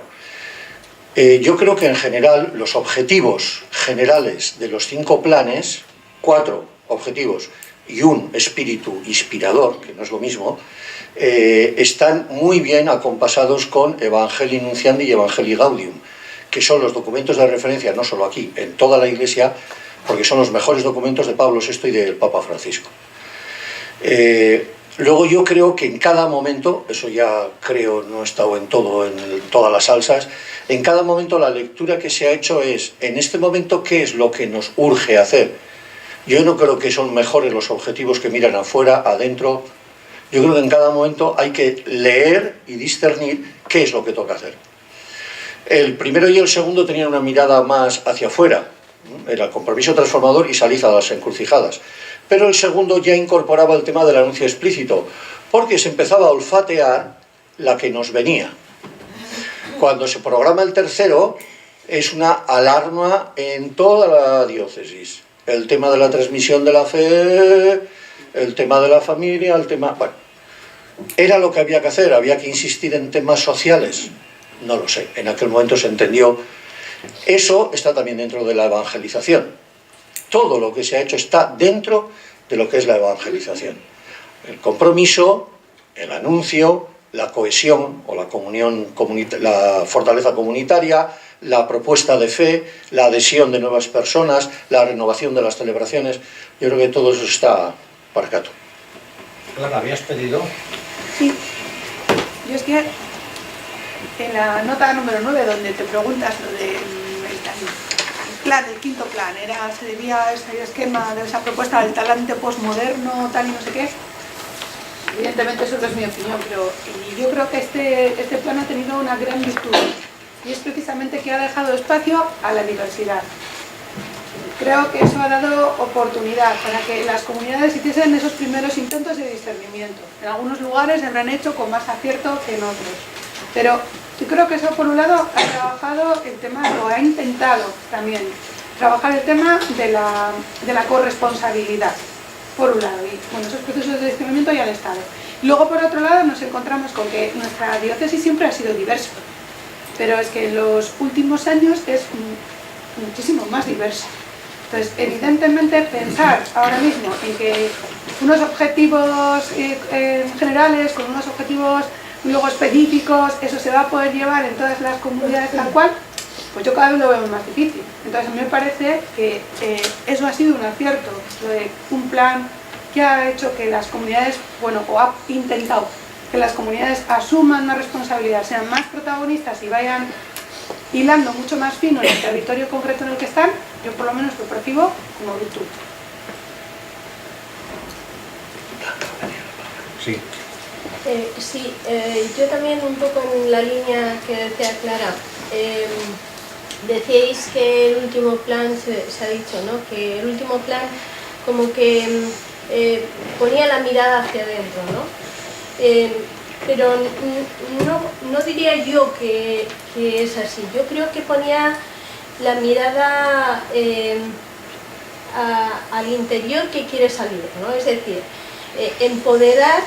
yo creo que en general los objetivos generales de los 5 planes, 4 objetivos y un espíritu inspirador, que no es lo mismo, están muy bien acompasados con Evangelii Nunciandi y Evangelii Gaudium, que son los documentos de referencia, no solo aquí, en toda la Iglesia, porque son los mejores documentos de Pablo VI y del Papa Francisco. Luego yo creo que en cada momento, eso ya creo, no he estado en todas las salsas, en cada momento la lectura que se ha hecho es, en este momento, ¿qué es lo que nos urge hacer? Yo no creo que son mejores los objetivos que miran afuera, adentro. Yo creo que en cada momento hay que leer y discernir qué es lo que toca hacer. El primero y el segundo tenían una mirada más hacia afuera, era compromiso transformador y salida a las encrucijadas. Pero el segundo ya incorporaba el tema del anuncio explícito, porque se empezaba a olfatear la que nos venía. Cuando se programa el tercero, es una alarma en toda la diócesis. El tema de la transmisión de la fe, el tema de la familia, el tema... Bueno, era lo que había que hacer, había que insistir en temas sociales. No lo sé, en aquel momento se entendió. Eso está también dentro de la evangelización. Todo lo que se ha hecho está dentro de lo que es la evangelización. El compromiso, el anuncio, la cohesión o la comunión, la fortaleza comunitaria, la propuesta de fe, la adhesión de nuevas personas, la renovación de las celebraciones. Yo creo que todo eso está para acá. Clara, ¿habías pedido? Sí. Yo es que en la nota número 9, donde te preguntas lo del plan, el quinto plan, se debía a ese esquema de esa propuesta del talante postmoderno, tal y no sé qué. Evidentemente eso no es mi opinión, pero yo creo que este plan ha tenido una gran virtud y es precisamente que ha dejado espacio a la diversidad. Creo que eso ha dado oportunidad para que las comunidades hiciesen esos primeros intentos de discernimiento. En algunos lugares se habrán hecho con más acierto que en otros. Pero yo creo que eso, por un lado, ha trabajado el tema, o ha intentado también trabajar el tema de la corresponsabilidad, por un lado, y bueno, esos procesos de discernimiento ya han estado. Y luego, por otro lado, nos encontramos con que nuestra diócesis siempre ha sido diversa, pero es que en los últimos años es muchísimo más diversa. Entonces, evidentemente, pensar ahora mismo en que unos objetivos generales, con unos objetivos luego específicos, eso se va a poder llevar en todas las comunidades tal cual, pues yo cada vez lo veo más difícil. Entonces, a mí me parece que eso ha sido un acierto, un plan que ha hecho que las comunidades, bueno, o ha intentado que las comunidades asuman una responsabilidad, sean más protagonistas y vayan hilando mucho más fino en el territorio concreto en el que están. Yo por lo menos lo percibo como virtud. Sí. Sí, yo también un poco en la línea que decía Clara. Decíais que el último plan, se ha dicho, ¿no? Que el último plan como que ponía la mirada hacia adentro, ¿no? Pero no diría yo que es así. Yo creo que ponía la mirada al interior que quiere salir, ¿no? Es decir, empoderar,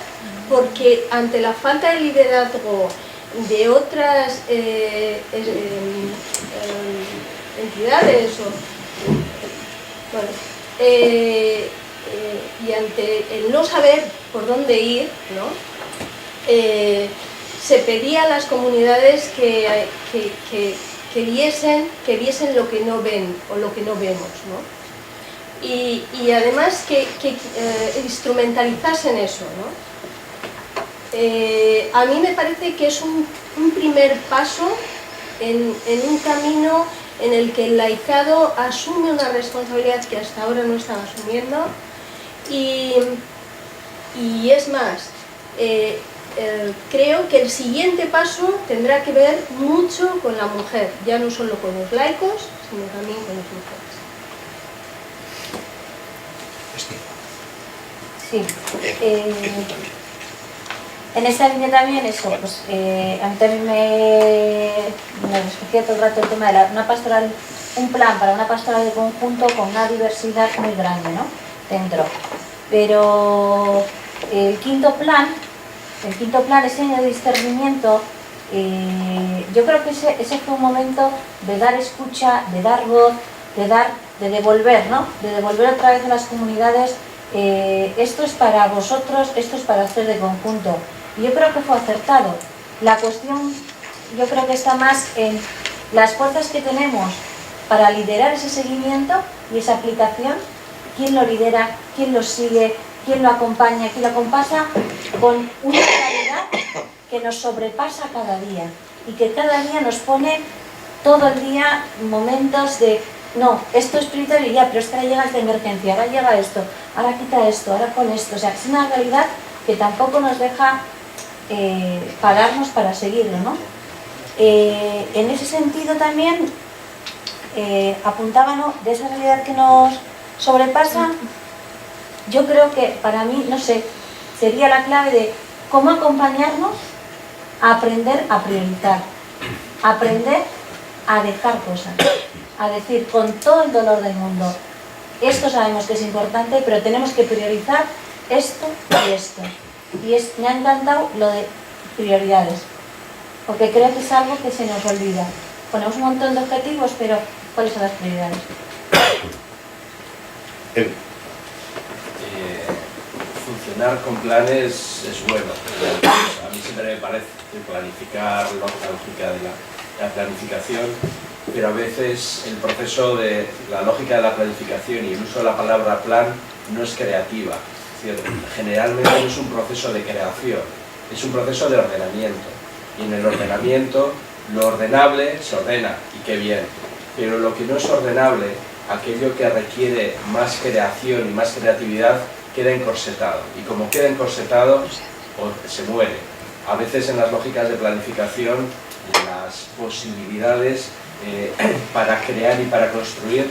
porque ante la falta de liderazgo de otras entidades y ante el no saber por dónde ir, ¿no? Se pedía a las comunidades que viesen lo que no ven o lo que no vemos, ¿no? Y además que instrumentalizasen eso, ¿no? A mí me parece que es un primer paso en un camino en el que el laicado asume una responsabilidad que hasta ahora no estaba asumiendo y es más, creo que el siguiente paso tendrá que ver mucho con la mujer, ya no solo con los laicos, sino también con las mujeres. Sí. En esta línea también eso, pues a mí también me surgía todo el rato el tema de una pastoral, un plan para una pastoral de conjunto con una diversidad muy grande, ¿no? Dentro. Pero el quinto plan, ese año de discernimiento, yo creo que ese fue un momento de dar escucha, de dar voz, de devolver, ¿no? De devolver otra vez a las comunidades, esto es para vosotros, esto es para hacer de conjunto. Y yo creo que fue acertado. La cuestión, yo creo que está más en las fuerzas que tenemos para liderar ese seguimiento y esa aplicación, quién lo lidera, quién lo sigue, quién lo acompaña, quién lo acompasa, con una realidad que nos sobrepasa cada día y que cada día nos pone todo el día momentos de no, esto es prioritario ya, pero es que ahora llega esta emergencia, ahora llega esto, ahora quita esto, ahora pon esto. O sea, es una realidad que tampoco nos deja pararnos para seguirlo, ¿no? En ese sentido también apuntaba, ¿no?, de esa realidad que nos sobrepasa. Yo creo que para mí, no sé, sería la clave de cómo acompañarnos a aprender a priorizar, a aprender a dejar cosas, a decir con todo el dolor del mundo, esto sabemos que es importante, pero tenemos que priorizar esto y esto. Y me ha encantado lo de prioridades, porque creo que es algo que se nos olvida. Ponemos un montón de objetivos, pero ¿cuáles son las prioridades? Funcionar con planes es bueno. A mí siempre me parece planificar, la lógica de la planificación, pero a veces el proceso de la lógica de la planificación y el uso de la palabra plan no es creativa. Es decir, generalmente no es un proceso de creación, es un proceso de ordenamiento. Y en el ordenamiento, lo ordenable se ordena, y qué bien. Pero lo que no es ordenable, aquello que requiere más creación y más creatividad, queda encorsetado. Y como queda encorsetado, se muere. A veces en las lógicas de planificación, las posibilidades para crear y para construir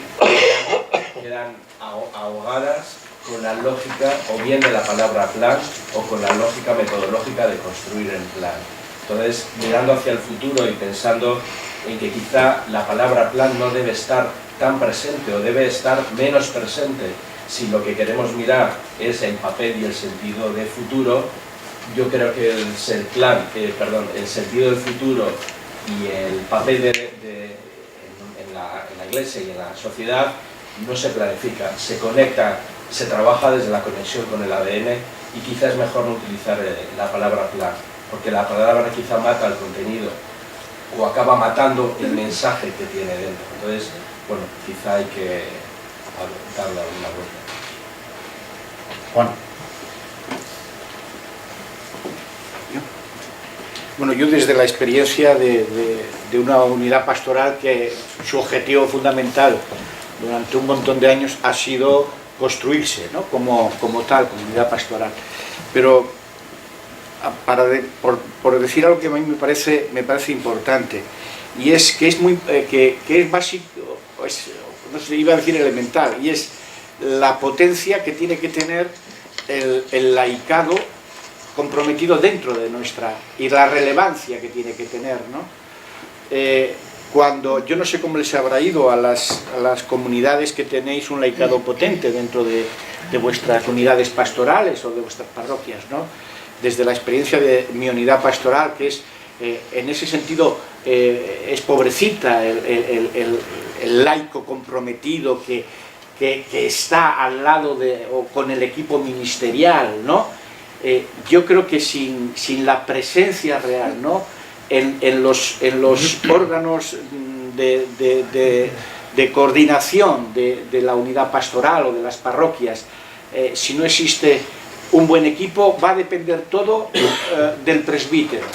quedan ahogadas con la lógica o bien de la palabra plan o con la lógica metodológica de construir el plan. Entonces, mirando hacia el futuro y pensando en que quizá la palabra plan no debe estar tan presente o debe estar menos presente si lo que queremos mirar es el papel y el sentido de futuro, yo creo que el sentido del futuro y el papel en la Iglesia y en la sociedad no se planifica, se conecta, se trabaja desde la conexión con el ADN y quizás es mejor no utilizar la palabra plan, porque la palabra quizá mata el contenido o acaba matando el mensaje que tiene dentro. Entonces, bueno, quizá hay que darle una vuelta. Juan. Bueno, yo desde la experiencia de una unidad pastoral que su objetivo fundamental durante un montón de años ha sido construirse, ¿no?, como tal, como unidad pastoral. Pero por decir algo que a mí me parece importante, y es que es básico, no sé, iba a decir elemental, y es la potencia que tiene que tener el laicado comprometido dentro de nuestra, y la relevancia que tiene que tener, ¿no? Cuando, yo no sé cómo les habrá ido a las comunidades que tenéis un laicado potente dentro de vuestras unidades pastorales o de vuestras parroquias, ¿no? Desde la experiencia de mi unidad pastoral, que es, en ese sentido, es pobrecita el laico comprometido que está al lado o con el equipo ministerial, ¿no? Yo creo que sin la presencia real, ¿no?, en los órganos de coordinación de la unidad pastoral o de las parroquias, si no existe un buen equipo, va a depender todo del presbítero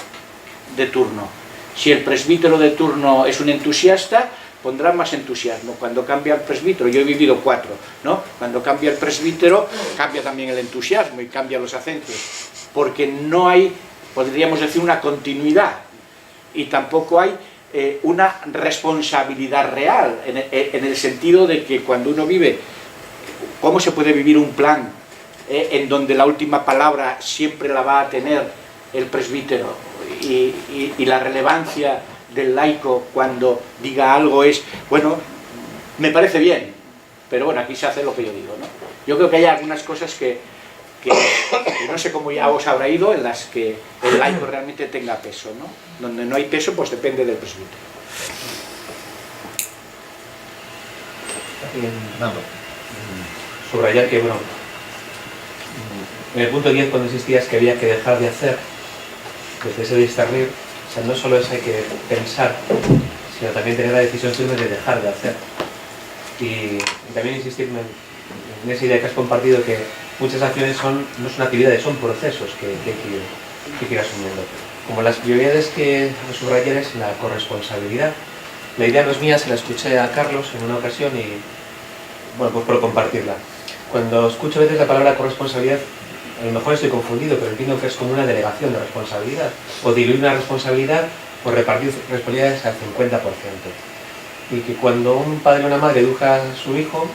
de turno. Si el presbítero de turno es un entusiasta, pondrán más entusiasmo. Cuando cambia el presbítero, yo he vivido 4, ¿no? Cuando cambia el presbítero, cambia también el entusiasmo y cambia los acentos, porque no hay, podríamos decir, una continuidad, y tampoco hay una responsabilidad real, en el sentido de que cuando uno vive, ¿cómo se puede vivir un plan en donde la última palabra siempre la va a tener el presbítero, y la relevancia del laico cuando diga algo es, bueno, me parece bien, pero bueno, aquí se hace lo que yo digo, ¿no? Yo creo que hay algunas cosas que no sé cómo ya os habrá ido, en las que el laico realmente tenga peso, ¿no? Donde no hay peso, pues depende del presbítero. Vamos, subrayar que, bueno, en el punto 10, cuando insistías que había que dejar de hacer, desde ese discernir, o sea, no solo es hay que pensar, sino también tener la decisión firme de dejar de hacer. Y también insistir en esa idea que has compartido, que muchas acciones no son actividades, son procesos que hay que ir asumiendo. Como las prioridades que subrayar es la corresponsabilidad. La idea no es mía, se la escuché a Carlos en una ocasión y, bueno, pues por compartirla. Cuando escucho a veces la palabra corresponsabilidad, a lo mejor estoy confundido, pero entiendo que es como una delegación de responsabilidad, o diluir una responsabilidad o repartir responsabilidades al 50%. Y que cuando un padre o una madre educa a su hijo,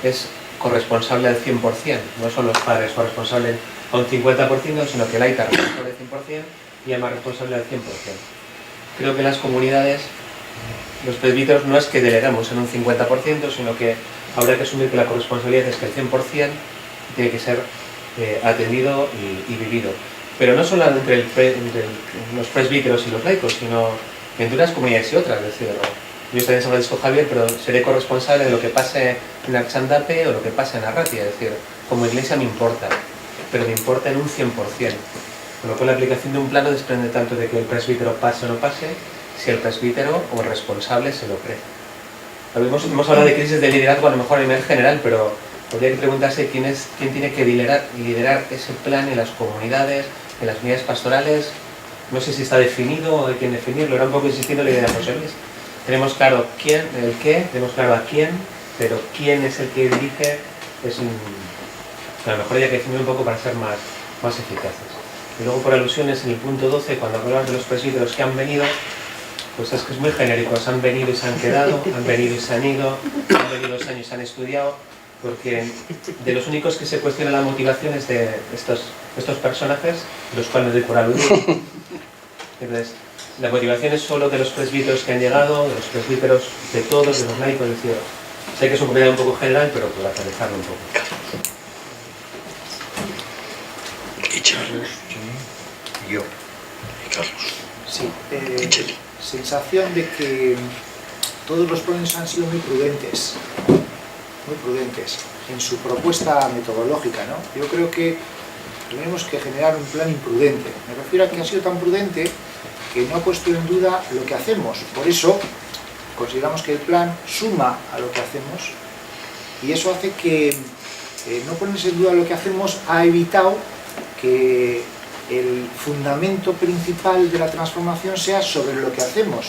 es corresponsable al 100%, no son los padres corresponsables a un 50%, sino que el AITA es responsable al 100% y el más responsable al 100%. Creo que las comunidades, los presbíteros, no es que delegamos en un 50%, sino que habrá que asumir que la corresponsabilidad es que el 100% tiene que ser atendido y vivido. Pero no solo entre los presbíteros y los laicos, sino entre unas comunidades y otras. Es decir, yo estoy en San Francisco Javier, pero seré corresponsable de lo que pase en Archandape o lo que pase en Arratia. Es decir, como iglesia me importa, pero me importa en un 100%. Con lo cual la aplicación de un plano desprende tanto de que el presbítero pase o no pase, si el presbítero o el responsable se lo cree. Hemos hablado de crisis de liderazgo a lo mejor a nivel general, pero podría preguntarse quién tiene que liderar ese plan en las comunidades, en las unidades pastorales. No sé si está definido o hay quien definirlo. Era un poco insistiendo en la idea de José Luis. Tenemos claro quién, el qué, tenemos claro a quién, pero quién es el que dirige, a lo mejor hay que definir un poco para ser más eficaces. Y luego, por alusiones, en el punto 12, cuando hablamos de los presbíteros que han venido, pues es que es muy genérico, han venido y se han quedado, han venido y se han ido, han venido 2 años y se han estudiado, porque de los únicos que se cuestiona la motivación es de estos personajes, los cuales me doy por aludido. Entonces, la motivación es solo de los presbíteros que han llegado, de los presbíteros de todos, de los laicos, es decir, sé que es un comentario un poco general, pero por aterrizarlo un poco. Y Carlos. Yo. Y Carlos. Sí. Sensación de que todos los planes han sido muy prudentes en su propuesta metodológica, ¿no? Yo creo que tenemos que generar un plan imprudente. Me refiero a que ha sido tan prudente que no ha puesto en duda lo que hacemos. Por eso consideramos que el plan suma a lo que hacemos, y eso hace que no ponerse en duda lo que hacemos ha evitado que el fundamento principal de la transformación sea sobre lo que hacemos,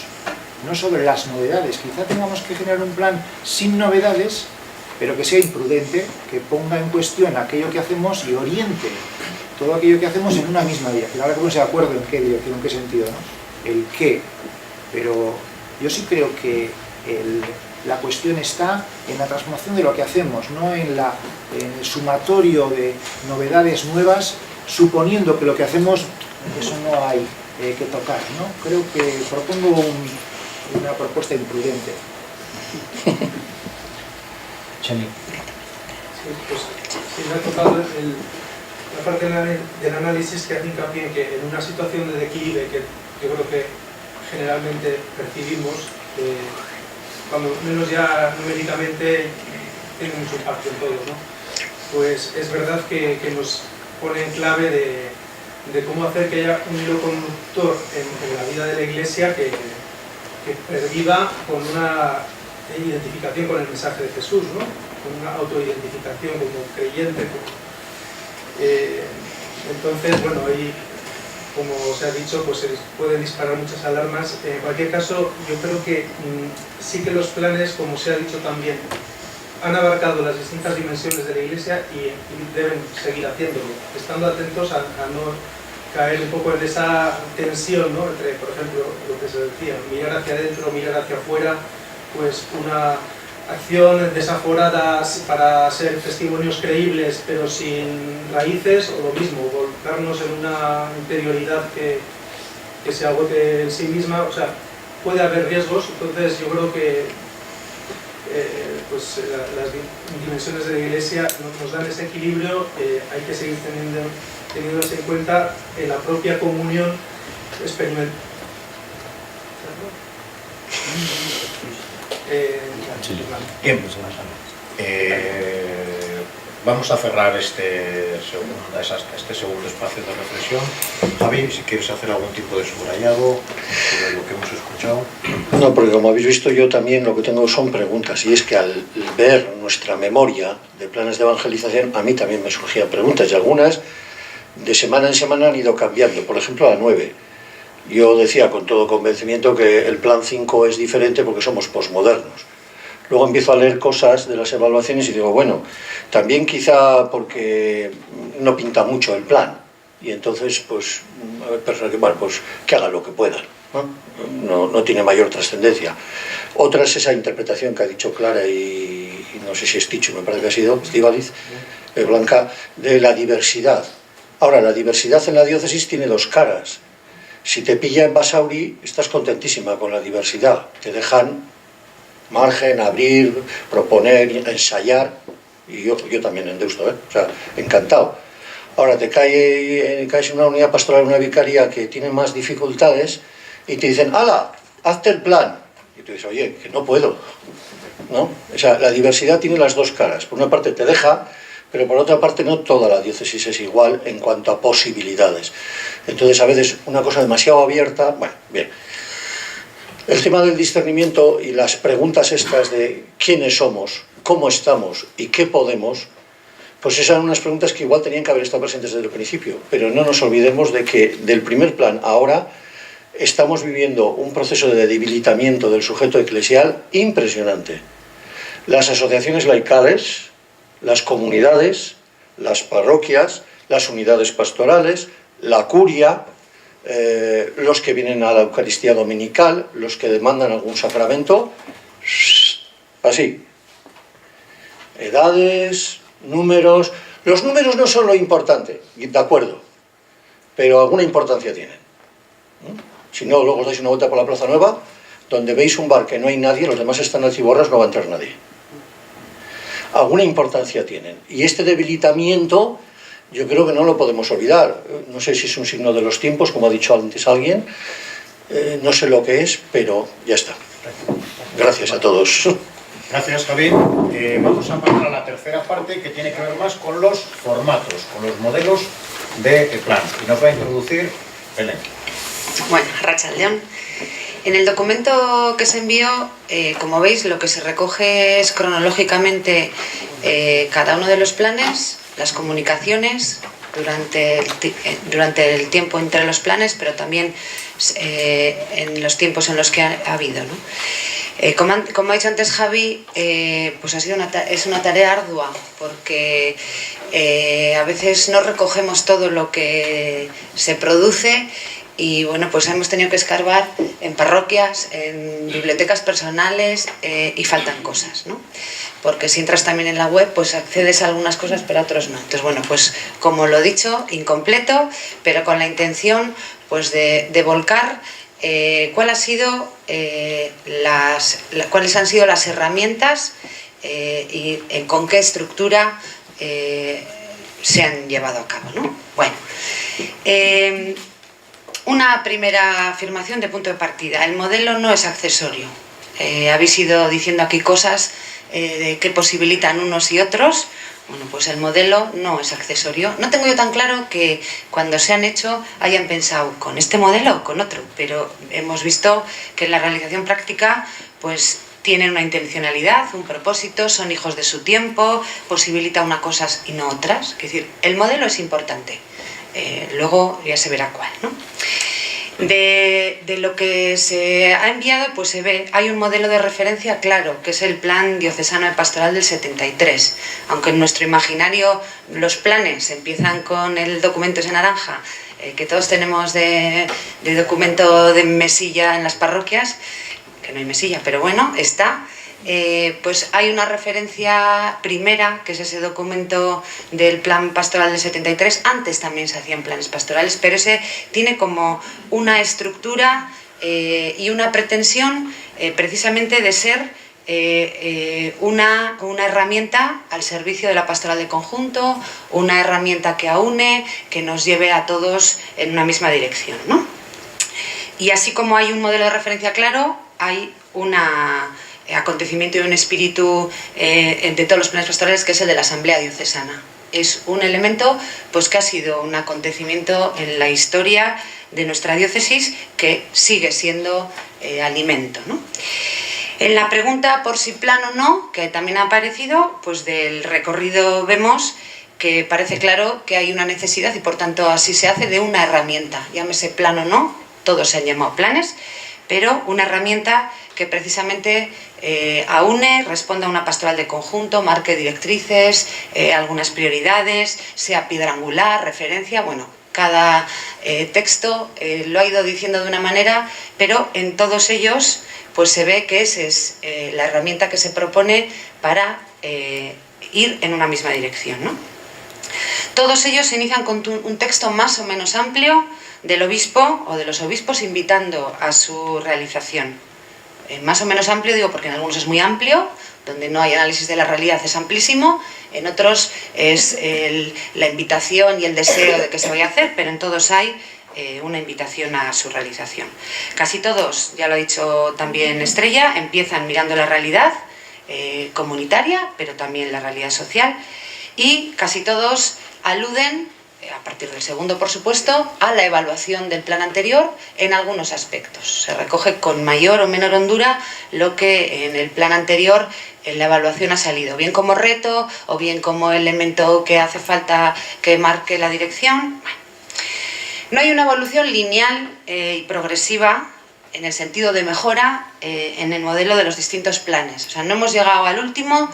no sobre las novedades. Quizá tengamos que generar un plan sin novedades, pero que sea imprudente, que ponga en cuestión aquello que hacemos y oriente todo aquello que hacemos en una misma dirección. Ahora que no se de acuerdo en qué dirección, en qué sentido, ¿no? El qué. Pero yo sí creo que la cuestión está en la transformación de lo que hacemos, no en el sumatorio de novedades nuevas, suponiendo que lo que hacemos, eso no hay que tocar, ¿no? Creo que propongo una propuesta imprudente. Chani. Sí, pues sí, me ha tocado la parte del análisis que hace hincapié en que en una situación de declive que yo creo que generalmente percibimos, cuando menos ya numéricamente tiene mucho impacto en todos, ¿no? Pues es verdad que nos pone en clave de cómo hacer que haya un hilo conductor en la vida de la Iglesia que perviva con una identificación con el mensaje de Jesús, ¿no? Con una autoidentificación como creyente. Entonces, bueno, hay como se ha dicho, pues se pueden disparar muchas alarmas. En cualquier caso, yo creo que sí que los planes, como se ha dicho también, han abarcado las distintas dimensiones de la Iglesia y deben seguir haciéndolo, estando atentos a no caer un poco en esa tensión, ¿no?, entre, por ejemplo, lo que se decía, mirar hacia adentro, mirar hacia afuera, pues una acción desaforada para ser testimonios creíbles pero sin raíces, o lo mismo, volcarnos en una interioridad que se agote en sí misma. O sea, puede haber riesgos. Entonces yo creo que pues las dimensiones de la Iglesia nos dan ese equilibrio. Hay que seguir teniéndose en cuenta en la propia comunión experimental. Bien, vamos a cerrar este segundo espacio de reflexión. Javi, si quieres hacer algún tipo de subrayado sobre lo que hemos escuchado. No, porque como habéis visto, yo también lo que tengo son preguntas, y es que al ver nuestra memoria de planes de evangelización, a mí también me surgían preguntas, y algunas de semana en semana han ido cambiando. Por ejemplo, la 9. Yo decía con todo convencimiento que el plan 5 es diferente porque somos posmodernos. Luego empiezo a leer cosas de las evaluaciones y digo, bueno, también quizá porque no pinta mucho el plan. Y entonces, pues, hay personas que, bueno, pues que hagan lo que puedan, ¿no? No tiene mayor trascendencia. Otra es esa interpretación que ha dicho Clara y no sé si es Ticho, me parece que ha sido, Estíbaliz, Blanca, de la diversidad. Ahora, la diversidad en la diócesis tiene dos caras. Si te pilla en Basauri, estás contentísima con la diversidad. Te dejan margen, abrir, proponer, ensayar. Y yo también en Deusto, o sea, encantado. Ahora te caes en una unidad pastoral, una vicaría que tiene más dificultades y te dicen, ¡hala! Hazte el plan. Y tú dices, oye, que no puedo, ¿no? O sea, la diversidad tiene las dos caras. Por una parte te deja, pero por otra parte no toda la diócesis es igual en cuanto a posibilidades. Entonces, a veces una cosa demasiado abierta, bueno, bien. El tema del discernimiento y las preguntas estas de quiénes somos, cómo estamos y qué podemos, pues esas eran unas preguntas que igual tenían que haber estado presentes desde el principio, pero no nos olvidemos de que del primer plan ahora estamos viviendo un proceso de debilitamiento del sujeto eclesial impresionante. Las asociaciones laicales, las comunidades, las parroquias, las unidades pastorales, la curia, los que vienen a la Eucaristía dominical, los que demandan algún sacramento, así. Edades, números. Los números no son lo importante, de acuerdo, pero alguna importancia tienen. Si no, luego os dais una vuelta por la Plaza Nueva, donde veis un bar que no hay nadie, los demás están alciborras, no va a entrar nadie. Alguna importancia tienen. Y este debilitamiento, yo creo que no lo podemos olvidar. No sé si es un signo de los tiempos, como ha dicho antes alguien, no sé lo que es, pero ya está. Gracias a todos. Gracias, Javi. Vamos a pasar a la tercera parte, que tiene que ver más con los formatos, con los modelos de plan. Y nos va a introducir Belén. Bueno, Arratsaldeon. En el documento que se envió, como veis, lo que se recoge es cronológicamente cada uno de los planes, las comunicaciones durante el tiempo entre los planes, pero también en los tiempos en los que ha habido, ¿no? Como ha dicho antes Javi, pues es una tarea ardua, porque a veces no recogemos todo lo que se produce. Y bueno, pues hemos tenido que escarbar en parroquias, en bibliotecas personales y faltan cosas, ¿no? Porque si entras también en la web, pues accedes a algunas cosas, pero a otros no. Entonces, bueno, pues como lo he dicho, incompleto, pero con la intención pues de volcar cuáles han sido las herramientas y con qué estructura se han llevado a cabo, ¿no? Bueno. Una primera afirmación de punto de partida. El modelo no es accesorio. Habéis ido diciendo aquí cosas que posibilitan unos y otros. Bueno, pues el modelo no es accesorio. No tengo yo tan claro que cuando se han hecho hayan pensado con este modelo o con otro, pero hemos visto que en la realización práctica pues tienen una intencionalidad, un propósito, son hijos de su tiempo, posibilita unas cosas y no otras. Es decir, el modelo es importante. luego ya se verá cuál, ¿no? De lo que se ha enviado, pues se ve, hay un modelo de referencia claro, que es el Plan Diocesano de Pastoral del 73. Aunque en nuestro imaginario los planes empiezan con el documento ese naranja, que todos tenemos de documento de mesilla en las parroquias, que no hay mesilla, pero bueno, está. Pues hay una referencia primera, que es ese documento del Plan Pastoral del 73. Antes también se hacían planes pastorales, pero ese tiene como una estructura y una pretensión precisamente de ser una herramienta al servicio de la pastoral de conjunto, una herramienta que aúne, que nos lleve a todos en una misma dirección, ¿no? Y así como hay un modelo de referencia claro, hay una acontecimiento y un espíritu de todos los planes pastorales, que es el de la Asamblea Diocesana. Es un elemento pues, que ha sido un acontecimiento en la historia de nuestra diócesis, que sigue siendo alimento, ¿no? En la pregunta por si plan o no, que también ha aparecido, pues del recorrido vemos que parece claro que hay una necesidad, y por tanto así se hace, de una herramienta, llámese plan o no, todos se han llamado planes, pero una herramienta que precisamente aúne, responda a una pastoral de conjunto, marque directrices, algunas prioridades, sea piedra angular, referencia, bueno, cada texto lo ha ido diciendo de una manera, pero en todos ellos pues se ve que esa es la herramienta que se propone para ir en una misma dirección, ¿no? Todos ellos se inician con un texto más o menos amplio del obispo o de los obispos invitando a su realización. Más o menos amplio digo porque en algunos es muy amplio, donde no hay análisis de la realidad es amplísimo, en otros es la invitación y el deseo de que se vaya a hacer, pero en todos hay una invitación a su realización. Casi todos, ya lo ha dicho también Estrella, empiezan mirando la realidad comunitaria, pero también la realidad social, y casi todos aluden, a partir del segundo por supuesto, a la evaluación del plan anterior en algunos aspectos. Se recoge con mayor o menor hondura lo que en el plan anterior en la evaluación ha salido, bien como reto o bien como elemento que hace falta que marque la dirección. Bueno, no hay una evolución lineal y progresiva en el sentido de mejora en el modelo de los distintos planes. O sea, no hemos llegado al último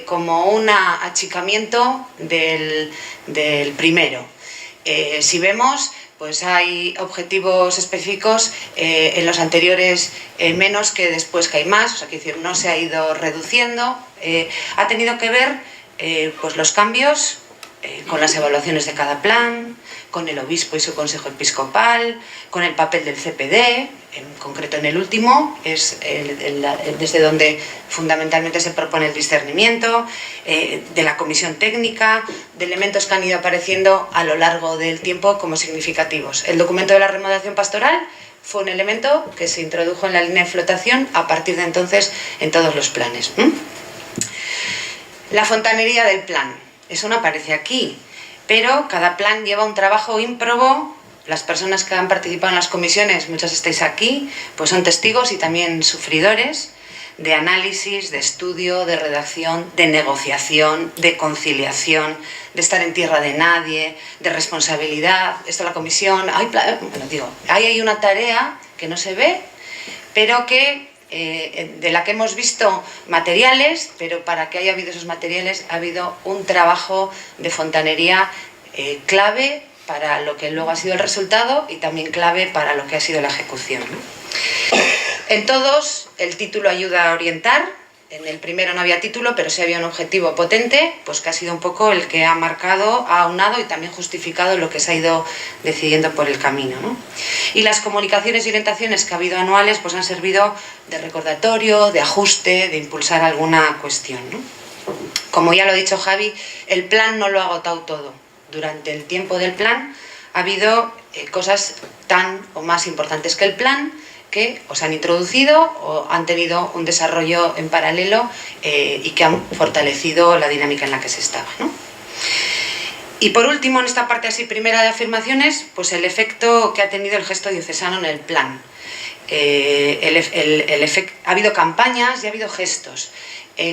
como un achicamiento del primero. Si vemos, pues hay objetivos específicos en los anteriores menos que después que hay más, o sea, que decir, no se ha ido reduciendo. Ha tenido que ver pues los cambios con las evaluaciones de cada plan, con el obispo y su consejo episcopal, con el papel del CPD, en concreto en el último, es desde donde fundamentalmente se propone el discernimiento, de la comisión técnica, de elementos que han ido apareciendo a lo largo del tiempo como significativos. El documento de la remodelación pastoral fue un elemento que se introdujo en la línea de flotación a partir de entonces en todos los planes. La fontanería del plan, eso no aparece aquí, pero cada plan lleva un trabajo ímprobo. Las personas que han participado en las comisiones, muchos estáis aquí, pues son testigos y también sufridores de análisis, de estudio, de redacción, de negociación, de conciliación, de estar en tierra de nadie, de responsabilidad. Esto la comisión, hay una tarea que no se ve, pero que de la que hemos visto materiales, pero para que haya habido esos materiales ha habido un trabajo de fontanería clave para lo que luego ha sido el resultado y también clave para lo que ha sido la ejecución, ¿no? En todos el título ayuda a orientar. En el primero no había título, pero sí había un objetivo potente, pues que ha sido un poco el que ha marcado, ha aunado y también justificado lo que se ha ido decidiendo por el camino, ¿no? Y las comunicaciones y orientaciones que ha habido anuales pues han servido de recordatorio, de ajuste, de impulsar alguna cuestión, ¿no? Como ya lo ha dicho Javi, el plan no lo ha agotado todo. Durante el tiempo del plan ha habido cosas tan o más importantes que el plan, que os han introducido o han tenido un desarrollo en paralelo y que han fortalecido la dinámica en la que se estaba, ¿no? Y por último, en esta parte así primera de afirmaciones, pues el efecto que ha tenido el gesto diocesano en el plan. Ha habido campañas y ha habido gestos.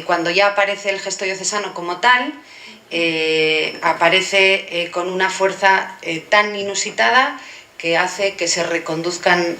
Cuando ya aparece el gesto diocesano como tal, aparece con una fuerza tan inusitada que hace que se reconduzcan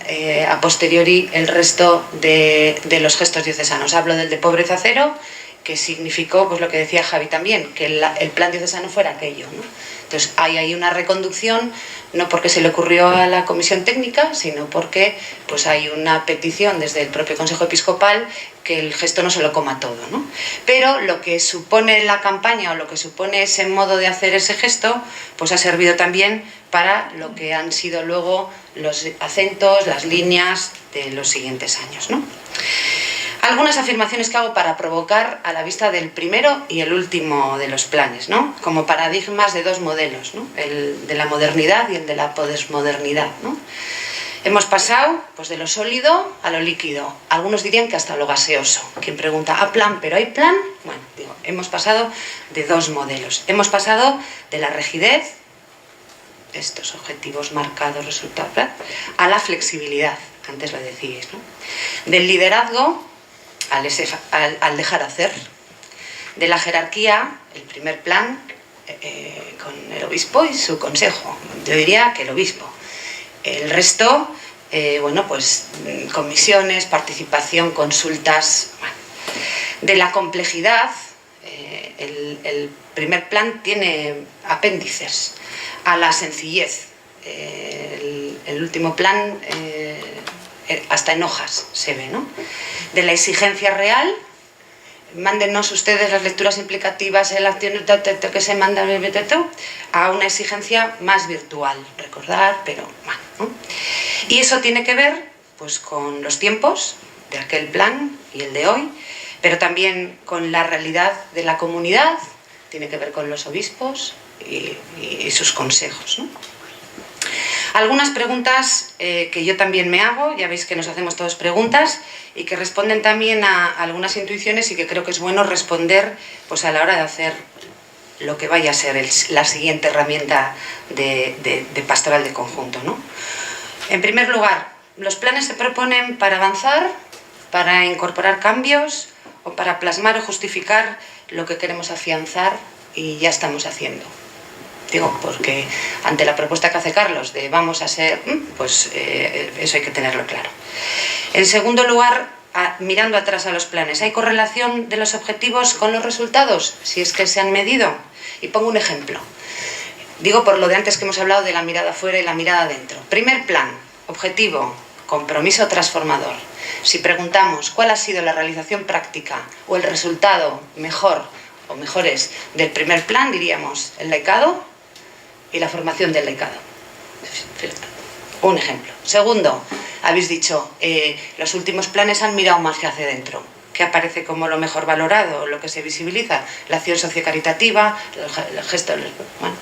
a posteriori el resto de los gestos diocesanos. Hablo del de pobreza cero, que significó, pues lo que decía Javi también, que el plan diocesano fuera aquello, ¿no? Entonces hay ahí una reconducción, no porque se le ocurrió a la comisión técnica, sino porque pues hay una petición desde el propio Consejo Episcopal que el gesto no se lo coma todo, ¿no? Pero lo que supone la campaña o lo que supone ese modo de hacer ese gesto, pues ha servido también para lo que han sido luego los acentos, las líneas de los siguientes años, ¿no? Algunas afirmaciones que hago para provocar a la vista del primero y el último de los planes, ¿no? Como paradigmas de dos modelos, ¿no? El de la modernidad y el de la posmodernidad, ¿no? Hemos pasado pues, de lo sólido a lo líquido. Algunos dirían que hasta lo gaseoso. Quien pregunta, ¿a plan? ¿Pero hay plan? Bueno, digo, hemos pasado de dos modelos. Hemos pasado de la rigidez, estos objetivos marcados, resultados, a la flexibilidad, antes lo decíais, ¿no? Del liderazgo al dejar hacer, de la jerarquía, el primer plan, con el obispo y su consejo. Yo diría que el obispo. El resto, bueno, pues comisiones, participación, consultas. Bueno. De la complejidad, el primer plan tiene apéndices. A la sencillez, el último plan hasta en hojas se ve, ¿no? De la exigencia real, mándenos ustedes las lecturas implicativas, el acción que se manda a una exigencia más virtual, recordar, pero bueno, ¿no? Y eso tiene que ver pues con los tiempos de aquel plan y el de hoy, pero también con la realidad de la comunidad, tiene que ver con los obispos y sus consejos, ¿no? Algunas preguntas que yo también me hago, ya veis que nos hacemos todos preguntas y que responden también a algunas intuiciones y que creo que es bueno responder pues, a la hora de hacer lo que vaya a ser la siguiente herramienta de pastoral de conjunto, ¿no? En primer lugar, los planes se proponen para avanzar, para incorporar cambios o para plasmar o justificar lo que queremos afianzar y ya estamos haciendo. Digo, porque ante la propuesta que hace Carlos de vamos a ser, pues eso hay que tenerlo claro. En segundo lugar, mirando atrás a los planes, ¿hay correlación de los objetivos con los resultados? Si es que se han medido. Y pongo un ejemplo. Digo por lo de antes que hemos hablado de la mirada afuera y la mirada adentro. Primer plan, objetivo, compromiso transformador. Si preguntamos cuál ha sido la realización práctica o el resultado mejor o mejores del primer plan, diríamos el laicado y la formación del laicado. Un ejemplo. Segundo, habéis dicho, los últimos planes han mirado más hacia dentro. ¿Qué aparece como lo mejor valorado, lo que se visibiliza? La acción sociocaritativa, el gesto... Bueno,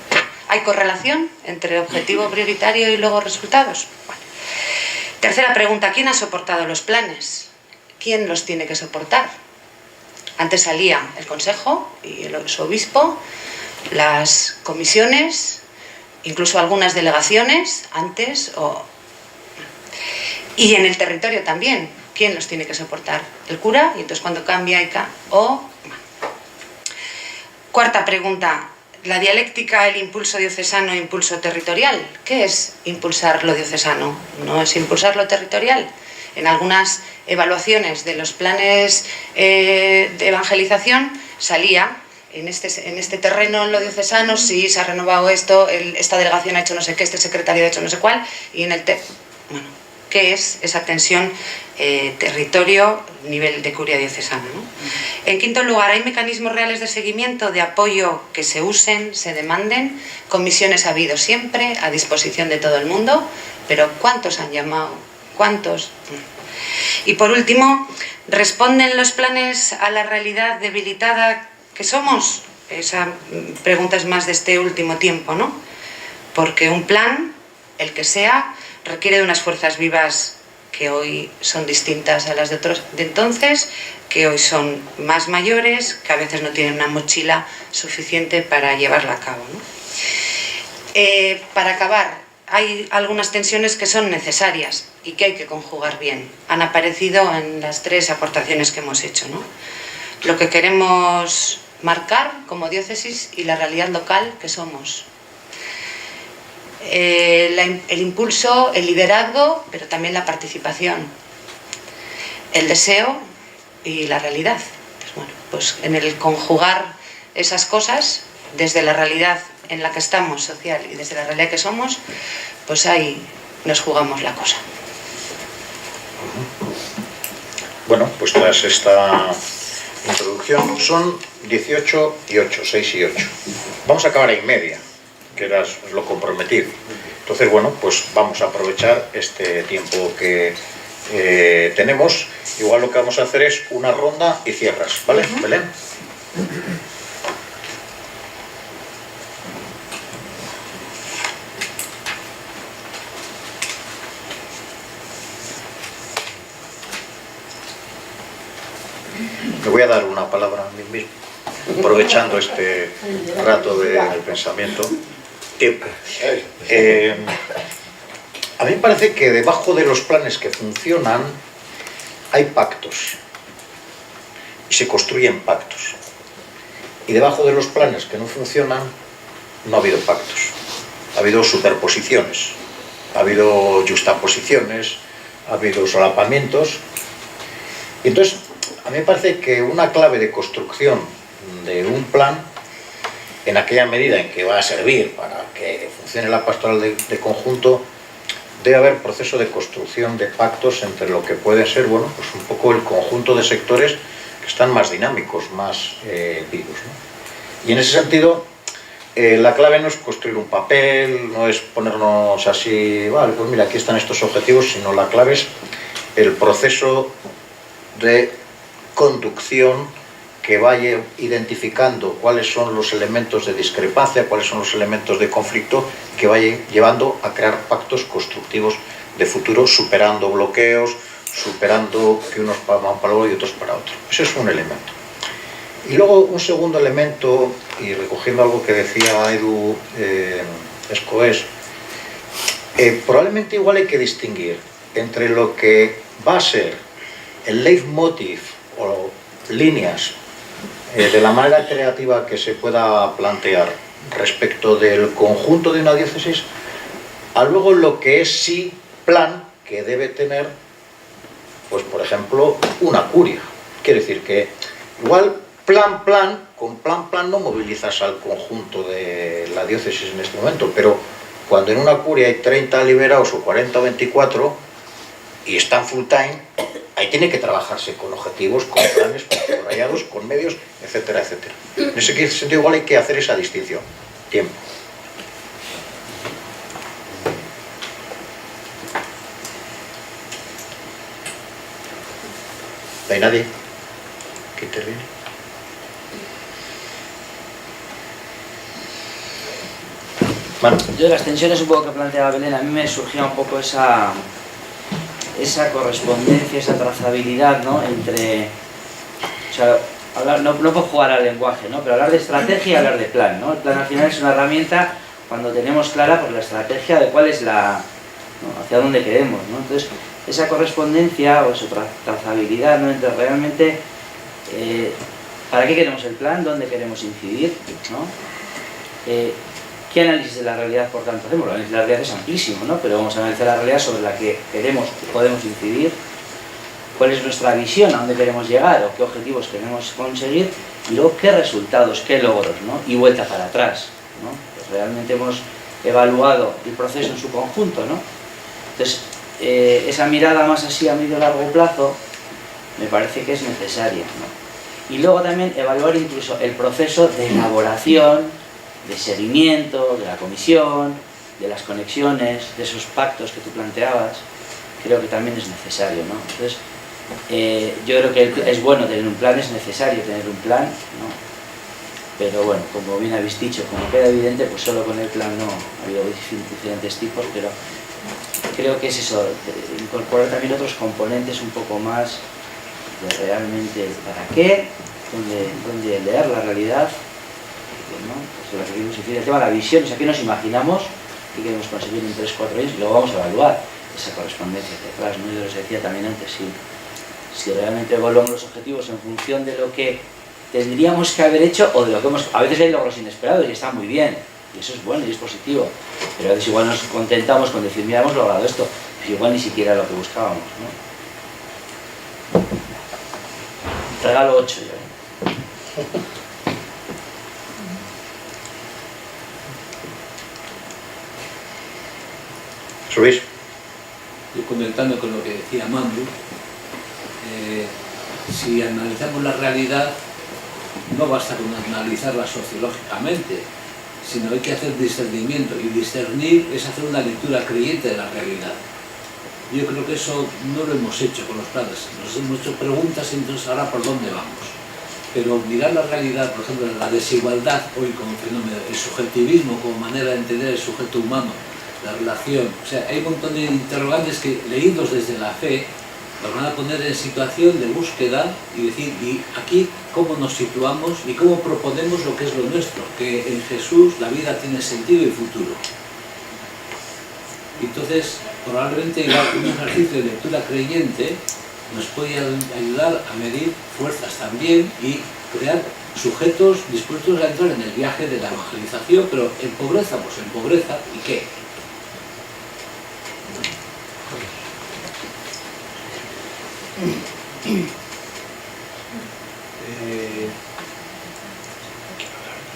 ¿hay correlación entre el objetivo prioritario y luego resultados? Bueno. Tercera pregunta, ¿quién ha soportado los planes? ¿Quién los tiene que soportar? Antes salía el consejo y su obispo, las comisiones, incluso algunas delegaciones antes, y en el territorio también. ¿Quién los tiene que soportar? El cura, y entonces cuando cambia Cuarta pregunta, la dialéctica, el impulso diocesano e impulso territorial. ¿Qué es impulsar lo diocesano? ¿No es impulsar lo territorial? En algunas evaluaciones de los planes de evangelización salía en este terreno, en lo diocesano, sí, se ha renovado esto, esta delegación ha hecho no sé qué, este secretario ha hecho no sé cuál, y en el... Bueno, ¿qué es esa tensión territorio, nivel de curia diocesana, ¿no? En quinto lugar, ¿hay mecanismos reales de seguimiento, de apoyo que se usen, se demanden? Comisiones ha habido siempre, a disposición de todo el mundo, pero ¿cuántos han llamado? ¿Cuántos? Y por último, ¿responden los planes a la realidad debilitada que somos? Esa pregunta es más de este último tiempo, ¿no? Porque un plan, el que sea, requiere de unas fuerzas vivas que hoy son distintas a las de otros de entonces, que hoy son más mayores, que a veces no tienen una mochila suficiente para llevarla a cabo, ¿no? Para acabar, hay algunas tensiones que son necesarias y que hay que conjugar bien. Han aparecido en las tres aportaciones que hemos hecho, ¿no? Lo que queremos marcar como diócesis y la realidad local que somos. El impulso, el liderazgo, pero también la participación, el deseo y la realidad. Pues bueno, pues en el conjugar esas cosas, desde la realidad en la que estamos social y desde la realidad que somos, pues ahí nos jugamos la cosa. Bueno, pues tras esta introducción son 18 y 8, 6 y 8. Vamos a acabar en media, que era lo comprometido. Entonces, bueno, pues vamos a aprovechar este tiempo que tenemos. Igual lo que vamos a hacer es una ronda y cierras, ¿vale, Belén? Me voy a dar una palabra a mí mismo, aprovechando este rato de pensamiento. A mí me parece que debajo de los planes que funcionan hay pactos y se construyen pactos. Y debajo de los planes que no funcionan no ha habido pactos, ha habido superposiciones, ha habido justaposiciones, ha habido solapamientos. Y entonces, a mí me parece que una clave de construcción de un plan, en aquella medida en que va a servir para que funcione la pastoral de conjunto, debe haber proceso de construcción de pactos entre lo que puede ser, bueno, pues un poco el conjunto de sectores que están más dinámicos, más vivos, ¿no? Y en ese sentido, la clave no es construir un papel, no es ponernos así, vale, pues mira, aquí están estos objetivos, sino la clave es el proceso de conducción que vaya identificando cuáles son los elementos de discrepancia, cuáles son los elementos de conflicto, que vaya llevando a crear pactos constructivos de futuro, superando bloqueos, superando que unos van para uno y otros para otro. Ese es un elemento. Y luego un segundo elemento, y recogiendo algo que decía Edu Escoés, probablemente igual hay que distinguir entre lo que va a ser el leitmotiv o líneas de la manera creativa que se pueda plantear respecto del conjunto de una diócesis, a luego lo que es sí plan que debe tener, pues por ejemplo, una curia. Quiere decir que igual con plan no movilizas al conjunto de la diócesis en este momento, pero cuando en una curia hay 30 liberados o 40 o 24 y están full time, ahí tiene que trabajarse con objetivos, con planes, con subrayados, con medios, etcétera, etcétera. En ese sentido igual hay que hacer esa distinción. Tiempo. ¿No hay nadie que interviene? Bueno. Yo de las tensiones un poco que planteaba Belén, a mí me surgía un poco esa correspondencia, esa trazabilidad, ¿no? Entre, o sea, hablar, no puedo jugar al lenguaje, ¿no? Pero hablar de estrategia y hablar de plan, ¿no? El plan al final es una herramienta cuando tenemos clara pues, la estrategia de cuál es la, ¿no? hacia dónde queremos, ¿no? Entonces, esa correspondencia o esa trazabilidad, ¿no? Entre realmente para qué queremos el plan, dónde queremos incidir, ¿no? ¿Qué análisis de la realidad, por tanto, hacemos? El análisis de la realidad es amplísimo, ¿no? Pero vamos a analizar la realidad sobre la que queremos y podemos incidir, cuál es nuestra visión, a dónde queremos llegar o qué objetivos queremos conseguir, y luego qué resultados, qué logros, ¿no? Y vuelta para atrás, ¿no? Pues realmente hemos evaluado el proceso en su conjunto, ¿no? Entonces, esa mirada más así a medio y largo plazo me parece que es necesaria, ¿no? Y luego también evaluar incluso el proceso de elaboración, de seguimiento, de la comisión, de las conexiones, de esos pactos que tú planteabas, creo que también es necesario, ¿no? Entonces, yo creo que es bueno tener un plan, es necesario tener un plan, ¿no? Pero bueno, como bien habéis dicho, como queda evidente, pues solo con el plan no ha habido diferentes tipos, pero creo que es eso, incorporar también otros componentes un poco más de realmente para qué, dónde leer la realidad, ¿no? Pues lo que queremos decir, el tema de la visión, o sea, ¿qué nos imaginamos que queremos conseguir en 3-4 años? Y luego vamos a evaluar esa correspondencia detrás, ¿no? Yo les decía también antes, si realmente evaluamos los objetivos en función de lo que tendríamos que haber hecho o de lo que hemos... A veces hay logros inesperados y está muy bien, y eso es bueno y es positivo, pero a veces igual nos contentamos con decir, mira, hemos logrado esto, pues igual ni siquiera lo que buscábamos, ¿no? Regalo 8 yo, ¿eh? ¿Subís? Yo comentando con lo que decía Mandu, si analizamos la realidad, no basta con analizarla sociológicamente, sino hay que hacer discernimiento, y discernir es hacer una lectura creyente de la realidad. Yo creo que eso no lo hemos hecho con los planes, nos hemos hecho preguntas y entonces ahora por dónde vamos. Pero mirar la realidad, por ejemplo, la desigualdad hoy como fenómeno, el subjetivismo como manera de entender el sujeto humano, la relación, o sea, hay un montón de interrogantes que, leídos desde la fe, nos van a poner en situación de búsqueda y decir, ¿y aquí cómo nos situamos y cómo proponemos lo que es lo nuestro? Que en Jesús la vida tiene sentido y futuro. Entonces, probablemente un ejercicio de lectura creyente nos puede ayudar a medir fuerzas también y crear sujetos dispuestos a entrar en el viaje de la evangelización, pero en pobreza, pues en pobreza, ¿y qué?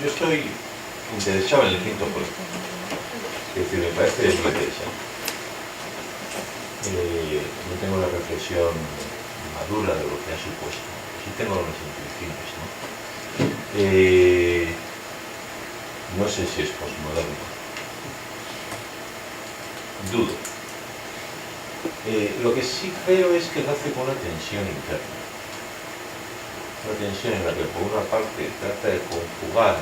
Yo estoy interesado en el quinto punto. Es decir, me parece muy interesante. No tengo la reflexión madura de lo que ha supuesto. Sí tengo las intuiciones, ¿no? No sé si es posmoderno. Dudo. Lo que sí creo es que lo hace con una tensión interna. Una tensión en la que por una parte trata de conjugar,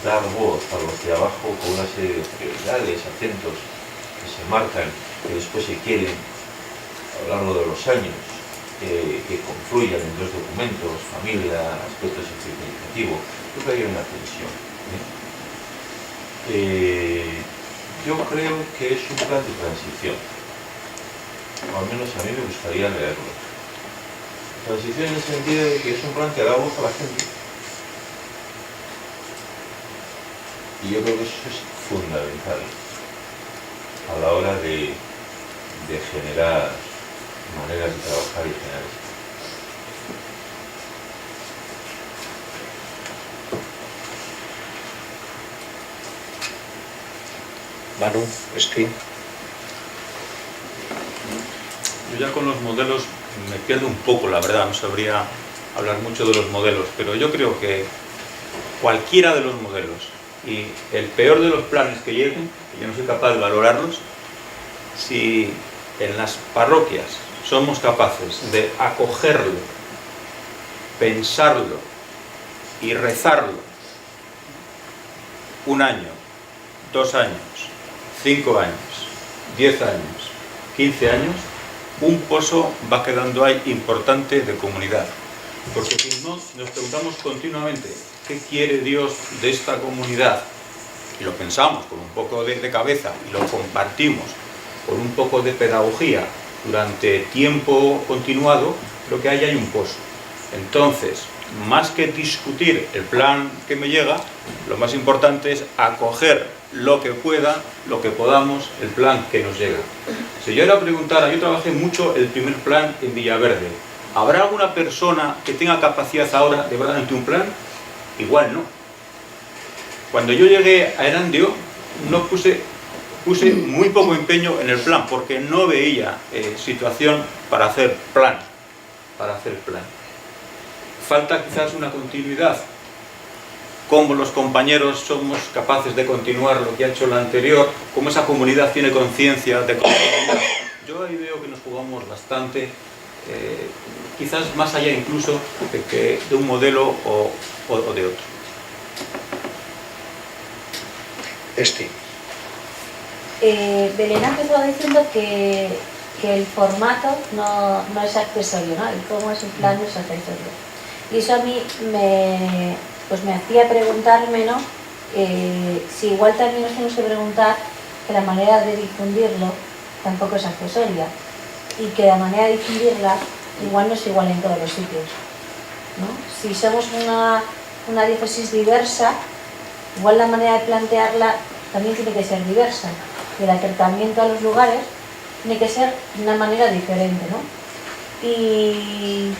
dar voz a los de abajo con una serie de prioridades, acentos que se marcan, que después se quieren, a lo largo de los años, que confluyan en dos documentos, familia, aspectos significativos. Creo que hay una tensión. Yo creo que es un plan de transición, o al menos a mí me gustaría leerlo. Transición en el sentido de que es un plan que da voz a la gente. Y yo creo que eso es fundamental a la hora de generar maneras de trabajar y generar esto. Manu, Steve. Yo ya con los modelos me pierdo un poco, la verdad, no sabría hablar mucho de los modelos, pero yo creo que cualquiera de los modelos y el peor de los planes que lleguen, que yo no soy capaz de valorarlos, si en las parroquias somos capaces de acogerlo, pensarlo y rezarlo 1 año, 2 años, 5 años, 10 años, 15 años, un pozo va quedando ahí importante de comunidad. Porque si no nos preguntamos continuamente qué quiere Dios de esta comunidad, y lo pensamos con un poco de cabeza y lo compartimos con un poco de pedagogía durante tiempo continuado, creo que ahí hay un pozo. Entonces, más que discutir el plan que me llega, lo más importante es acoger lo que pueda, lo que podamos, el plan que nos llega. Si yo ahora preguntara, yo trabajé mucho el primer plan en Villaverde, ¿habrá alguna persona que tenga capacidad ahora de llevar ante un plan? Igual no. Cuando yo llegué a Erandio, no puse muy poco empeño en el plan, porque no veía situación para hacer plan. Falta quizás una continuidad. Cómo los compañeros somos capaces de continuar lo que ha hecho la anterior, cómo esa comunidad tiene conciencia de continuidad. Yo ahí veo que nos jugamos bastante, quizás más allá incluso de un modelo o de otro. Belén empezó diciendo que el formato no es accesorio, ¿no? Y cómo es un plan no es accesorio. Y eso a mí me hacía preguntarme, ¿no? Si igual también nos tenemos que preguntar que la manera de difundirlo tampoco es accesoria y que la manera de difundirla igual no es igual en todos los sitios. ¿no? Si somos una diócesis diversa, igual la manera de plantearla también tiene que ser diversa, y el acercamiento a los lugares tiene que ser de una manera diferente, ¿no? Y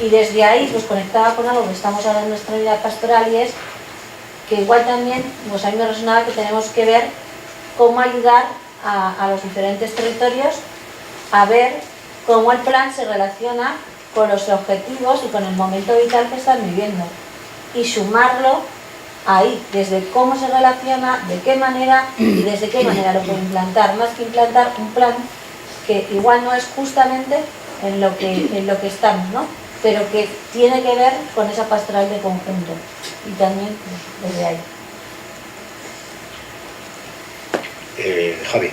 desde ahí pues conectaba con algo que estamos hablando en nuestra vida pastoral, y es que igual también pues a mí me resonaba que tenemos que ver cómo ayudar a los diferentes territorios a ver cómo el plan se relaciona con los objetivos y con el momento vital que están viviendo, y sumarlo ahí, desde cómo se relaciona, de qué manera y desde qué manera lo puede implantar, más que implantar un plan que igual no es justamente en lo que estamos, ¿no? Pero que tiene que ver con esa pastoral de conjunto, y también pues, desde ahí. Javi.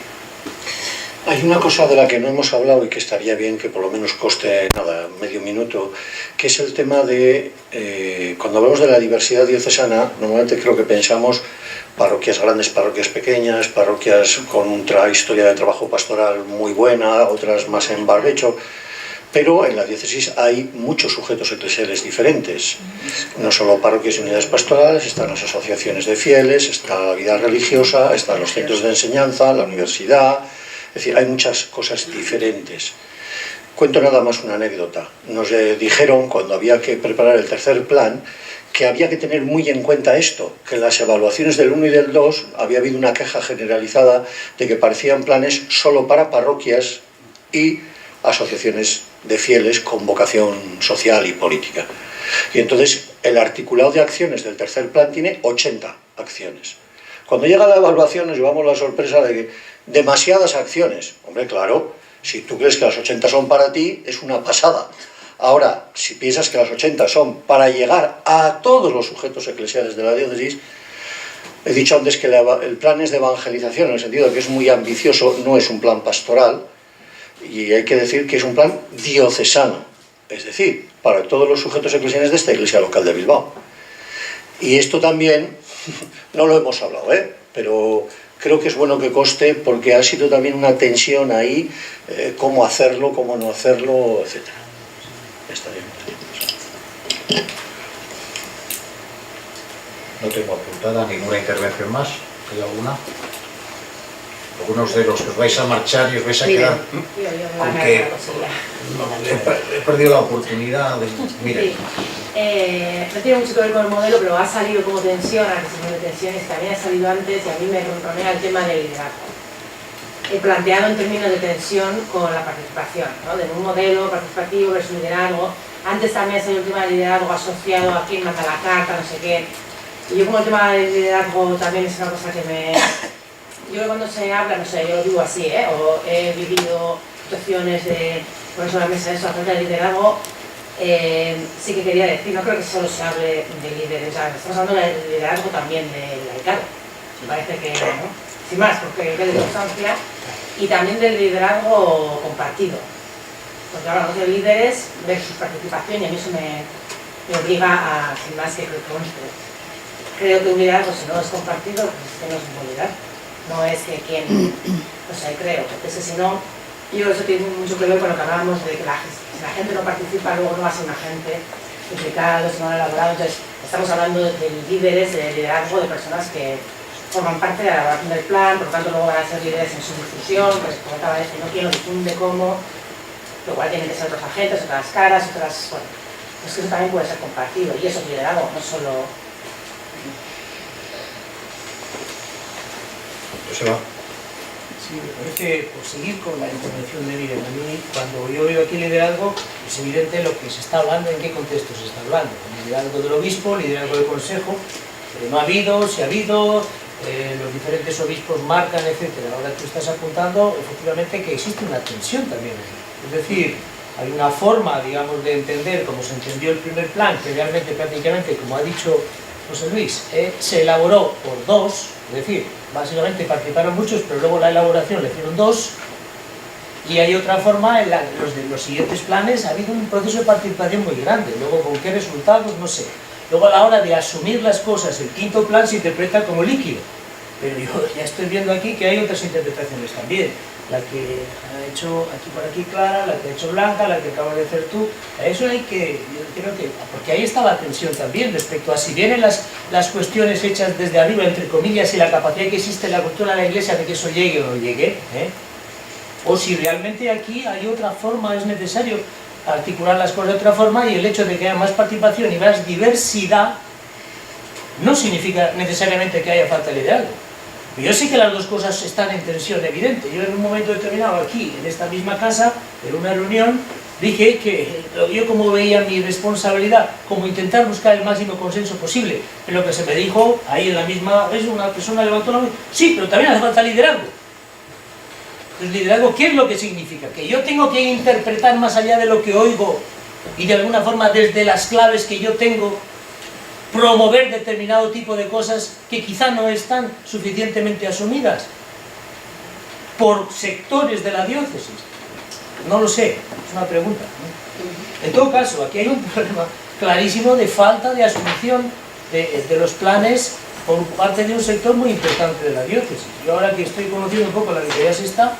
Hay una cosa de la que no hemos hablado y que estaría bien que por lo menos coste nada, medio minuto, que es el tema de, cuando hablamos de la diversidad diocesana, normalmente creo que pensamos parroquias grandes, parroquias pequeñas, parroquias con una historia de trabajo pastoral muy buena, otras más en barbecho, pero en la diócesis hay muchos sujetos eclesiales diferentes, no solo parroquias y unidades pastorales, están las asociaciones de fieles, está la vida religiosa, están los centros de enseñanza, la universidad. Es decir, hay muchas cosas diferentes. Cuento nada más una anécdota. Nos dijeron, cuando había que preparar el tercer plan, que había que tener muy en cuenta esto, que en las evaluaciones del 1 y del 2 había habido una queja generalizada de que parecían planes solo para parroquias y asociaciones de fieles con vocación social y política. Y entonces el articulado de acciones del tercer plan tiene 80 acciones. Cuando llega la evaluación nos llevamos la sorpresa de que demasiadas acciones. Hombre, claro, si tú crees que las 80 son para ti, es una pasada. Ahora, si piensas que las 80 son para llegar a todos los sujetos eclesiales de la diócesis, he dicho antes que el plan es de evangelización, en el sentido de que es muy ambicioso, no es un plan pastoral, y hay que decir que es un plan diocesano, es decir, para todos los sujetos eclesiales de esta iglesia local de Bilbao. Y esto también, no lo hemos hablado, pero creo que es bueno que conste, porque ha sido también una tensión ahí, cómo hacerlo, cómo no hacerlo, etc. Está bien. No tengo apuntada ninguna intervención más. ¿Hay alguna? Algunos de los que os vais a marchar y os vais a quedar con que he perdido la oportunidad de... Mire. No tiene mucho que ver con el modelo, pero ha salido como tensión, a que de tensiones también ha salido antes, y a mí me ronronea el tema del liderazgo. He planteado en términos de tensión con la participación, ¿no? De un modelo participativo versus liderazgo. Antes también ha salido el tema del liderazgo asociado a quién manda la carta, no sé qué. Y yo como el tema del liderazgo también es una cosa que me... Yo cuando se habla, no sé, yo lo digo así, o he vivido situaciones de, por eso la mesa de eso, acerca del liderazgo, sí que quería decir, no creo que solo se hable de líderes, o sea, estamos hablando del liderazgo también del laicado, me parece que, ¿no? Sin más, porque es de constancia, y también del liderazgo compartido, porque hablamos de líderes versus participación, y a mí eso me obliga a, sin más que conste. Creo que un liderazgo, si no es compartido, pues es que no es un buen liderazgo. No es que quien, o sea, creo, porque si no, yo creo que eso tiene mucho que ver con lo que hablábamos de que si la gente no participa, luego no va a ser un agente implicado, si no elaborado. Entonces, estamos hablando de líderes, de liderazgo, de personas que forman parte de la elaboración del plan, por lo tanto luego van a ser líderes en su difusión, pues como acaba de decir, no quién lo difunde cómo, lo cual tienen que ser otros agentes, otras caras, otras, bueno, pues que eso también puede ser compartido, y eso es liderazgo, no solo... Se va. Sí, me parece, por seguir con la intervención de Miren, a mí cuando yo veo aquí liderazgo, es evidente lo que se está hablando, en qué contexto se está hablando. Liderazgo del obispo, liderazgo del consejo, no ha habido, si ha habido, los diferentes obispos marcan, etc. Ahora tú estás apuntando, efectivamente, que existe una tensión también ahí. Es decir, hay una forma, digamos, de entender, como se entendió el primer plan, que realmente, prácticamente, como ha dicho José Luis, se elaboró por dos, es decir, básicamente participaron muchos, pero luego la elaboración le hicieron dos, y hay otra forma, en los siguientes planes ha habido un proceso de participación muy grande, luego con qué resultados, no sé. Luego a la hora de asumir las cosas, el quinto plan se interpreta como líquido, pero yo ya estoy viendo aquí que hay otras interpretaciones también. la que ha hecho aquí por aquí Clara, la que ha hecho Blanca, la que acabas de hacer tú. A eso hay que, yo creo que, porque ahí está la tensión también respecto a si vienen las cuestiones hechas desde arriba, entre comillas, y la capacidad que existe en la cultura de la Iglesia de que eso llegue o no llegue, o si realmente aquí hay otra forma, es necesario articular las cosas de otra forma, y el hecho de que haya más participación y más diversidad no significa necesariamente que haya falta de liderazgo. Yo sé que las dos cosas están en tensión evidente. Yo en un momento determinado aquí, en esta misma casa, en una reunión, dije que yo como veía mi responsabilidad como intentar buscar el máximo consenso posible. En lo que se me dijo, ahí en la misma vez una persona levantó la mano, sí, pero también hace falta liderazgo. Entonces, liderazgo, ¿qué es lo que significa? Que yo tengo que interpretar más allá de lo que oigo y de alguna forma desde las claves que yo tengo, promover determinado tipo de cosas que quizá no están suficientemente asumidas por sectores de la diócesis. No lo sé, es una pregunta, ¿no? En todo caso, aquí hay un problema clarísimo de falta de asunción de los planes por parte de un sector muy importante de la diócesis. Yo ahora que estoy conociendo un poco la vicaría sexta,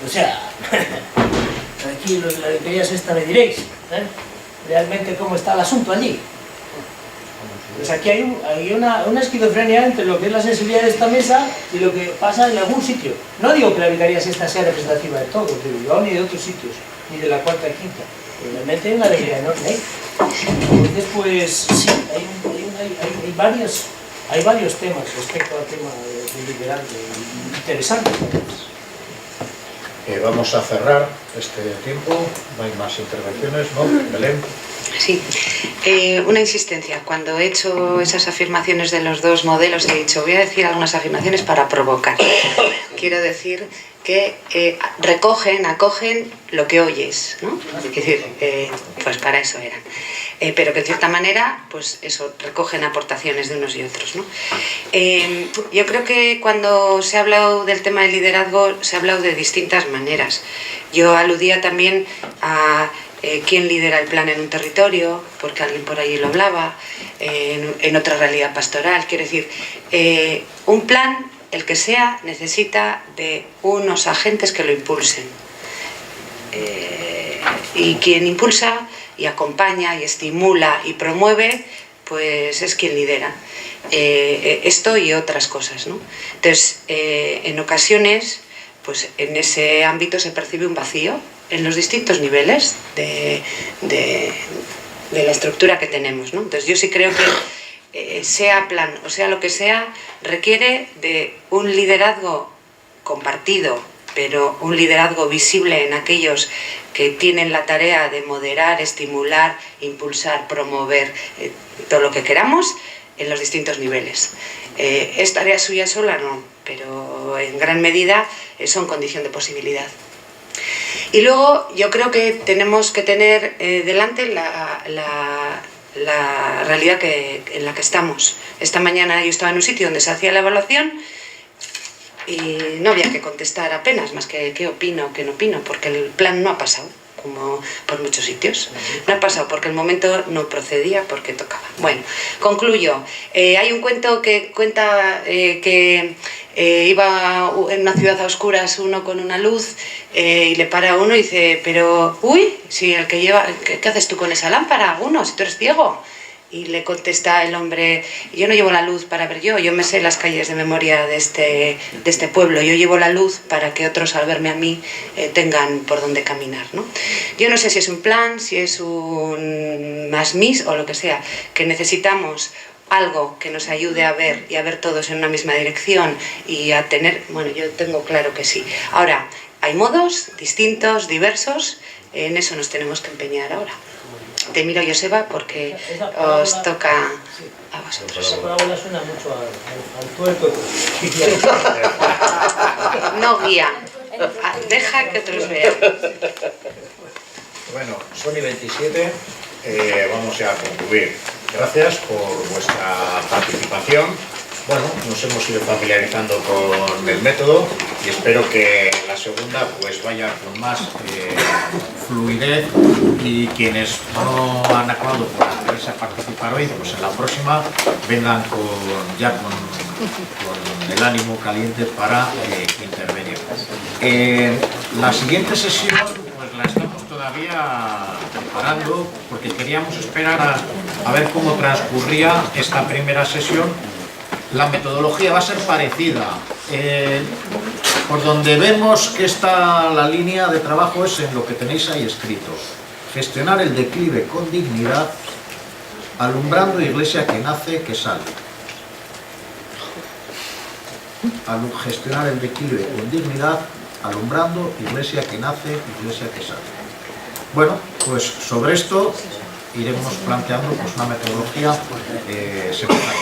o sea, aquí los de la vicaría sexta me diréis, realmente cómo está el asunto allí. Pues aquí hay una esquizofrenia entre lo que es la sensibilidad de esta mesa y lo que pasa en algún sitio. No digo que la vicaría sexta sea representativa de todos, de Bilbao ni de otros sitios, ni de la cuarta y quinta. Realmente hay una alegría enorme. Entonces, pues sí, hay varios temas respecto al tema del liderazgo interesantes. Vamos a cerrar este tiempo, no hay más intervenciones, ¿no? Belén. Sí, una insistencia. Cuando he hecho esas afirmaciones de los dos modelos, he dicho, voy a decir algunas afirmaciones para provocar. Quiero decir que acogen lo que oyes, ¿no? Es decir, pues para eso eran. Pero que en cierta manera, pues eso, recogen aportaciones de unos y otros, ¿no? Yo creo que cuando se ha hablado del tema del liderazgo, se ha hablado de distintas maneras. Yo aludía también a quién lidera el plan en un territorio, porque alguien por allí lo hablaba, en otra realidad pastoral. Quiero decir, un plan, el que sea, necesita de unos agentes que lo impulsen. Y quien impulsa y acompaña y estimula y promueve, pues es quien lidera. Esto y otras cosas, ¿no? Entonces, en ocasiones, pues en ese ámbito se percibe un vacío en los distintos niveles de la estructura que tenemos, ¿no? Entonces yo sí creo que sea plan o sea lo que sea, requiere de un liderazgo compartido, pero un liderazgo visible en aquellos que tienen la tarea de moderar, estimular, impulsar, promover todo lo que queramos en los distintos niveles. ¿Es tarea suya sola? No, pero en gran medida son condición de posibilidad. Y luego yo creo que tenemos que tener delante la realidad en la que estamos. Esta mañana yo estaba en un sitio donde se hacía la evaluación y no había que contestar apenas más que qué opino, qué no opino, porque el plan no ha pasado, como por muchos sitios. No ha pasado porque el momento no procedía, porque tocaba. Bueno, concluyo. Hay un cuento que cuenta que iba en una ciudad a oscuras uno con una luz y le para a uno y dice, pero, uy, si el que lleva, ¿qué haces tú con esa lámpara? Uno, si tú eres ciego. Y le contesta el hombre, yo no llevo la luz para ver yo me sé las calles de memoria de este pueblo, yo llevo la luz para que otros al verme a mí tengan por dónde caminar, ¿no? Yo no sé si es un plan, si es un más mis o lo que sea, que necesitamos algo que nos ayude a ver y a ver todos en una misma dirección y a tener, bueno, yo tengo claro que sí. Ahora, hay modos distintos, diversos, en eso nos tenemos que empeñar ahora. Te miro, Joseba, porque os toca a vosotros. Esa parábola suena mucho al tuerto. No guía, deja que otros vean. Bueno, son y 27, vamos ya a concluir. Gracias por vuestra participación. Bueno, nos hemos ido familiarizando con el método y espero que la segunda pues vaya con más fluidez y quienes no han acabado por atreverse a participar hoy, pues en la próxima vengan con el ánimo caliente para intervenir. La siguiente sesión pues la estamos todavía preparando porque queríamos esperar a ver cómo transcurría esta primera sesión. La metodología va a ser parecida. Por donde vemos que está la línea de trabajo es en lo que tenéis ahí escrito. Gestionar el declive con dignidad, alumbrando iglesia que nace, que sale. Gestionar el declive con dignidad, alumbrando iglesia que nace, iglesia que sale. Bueno, pues sobre esto iremos planteando pues una metodología separada.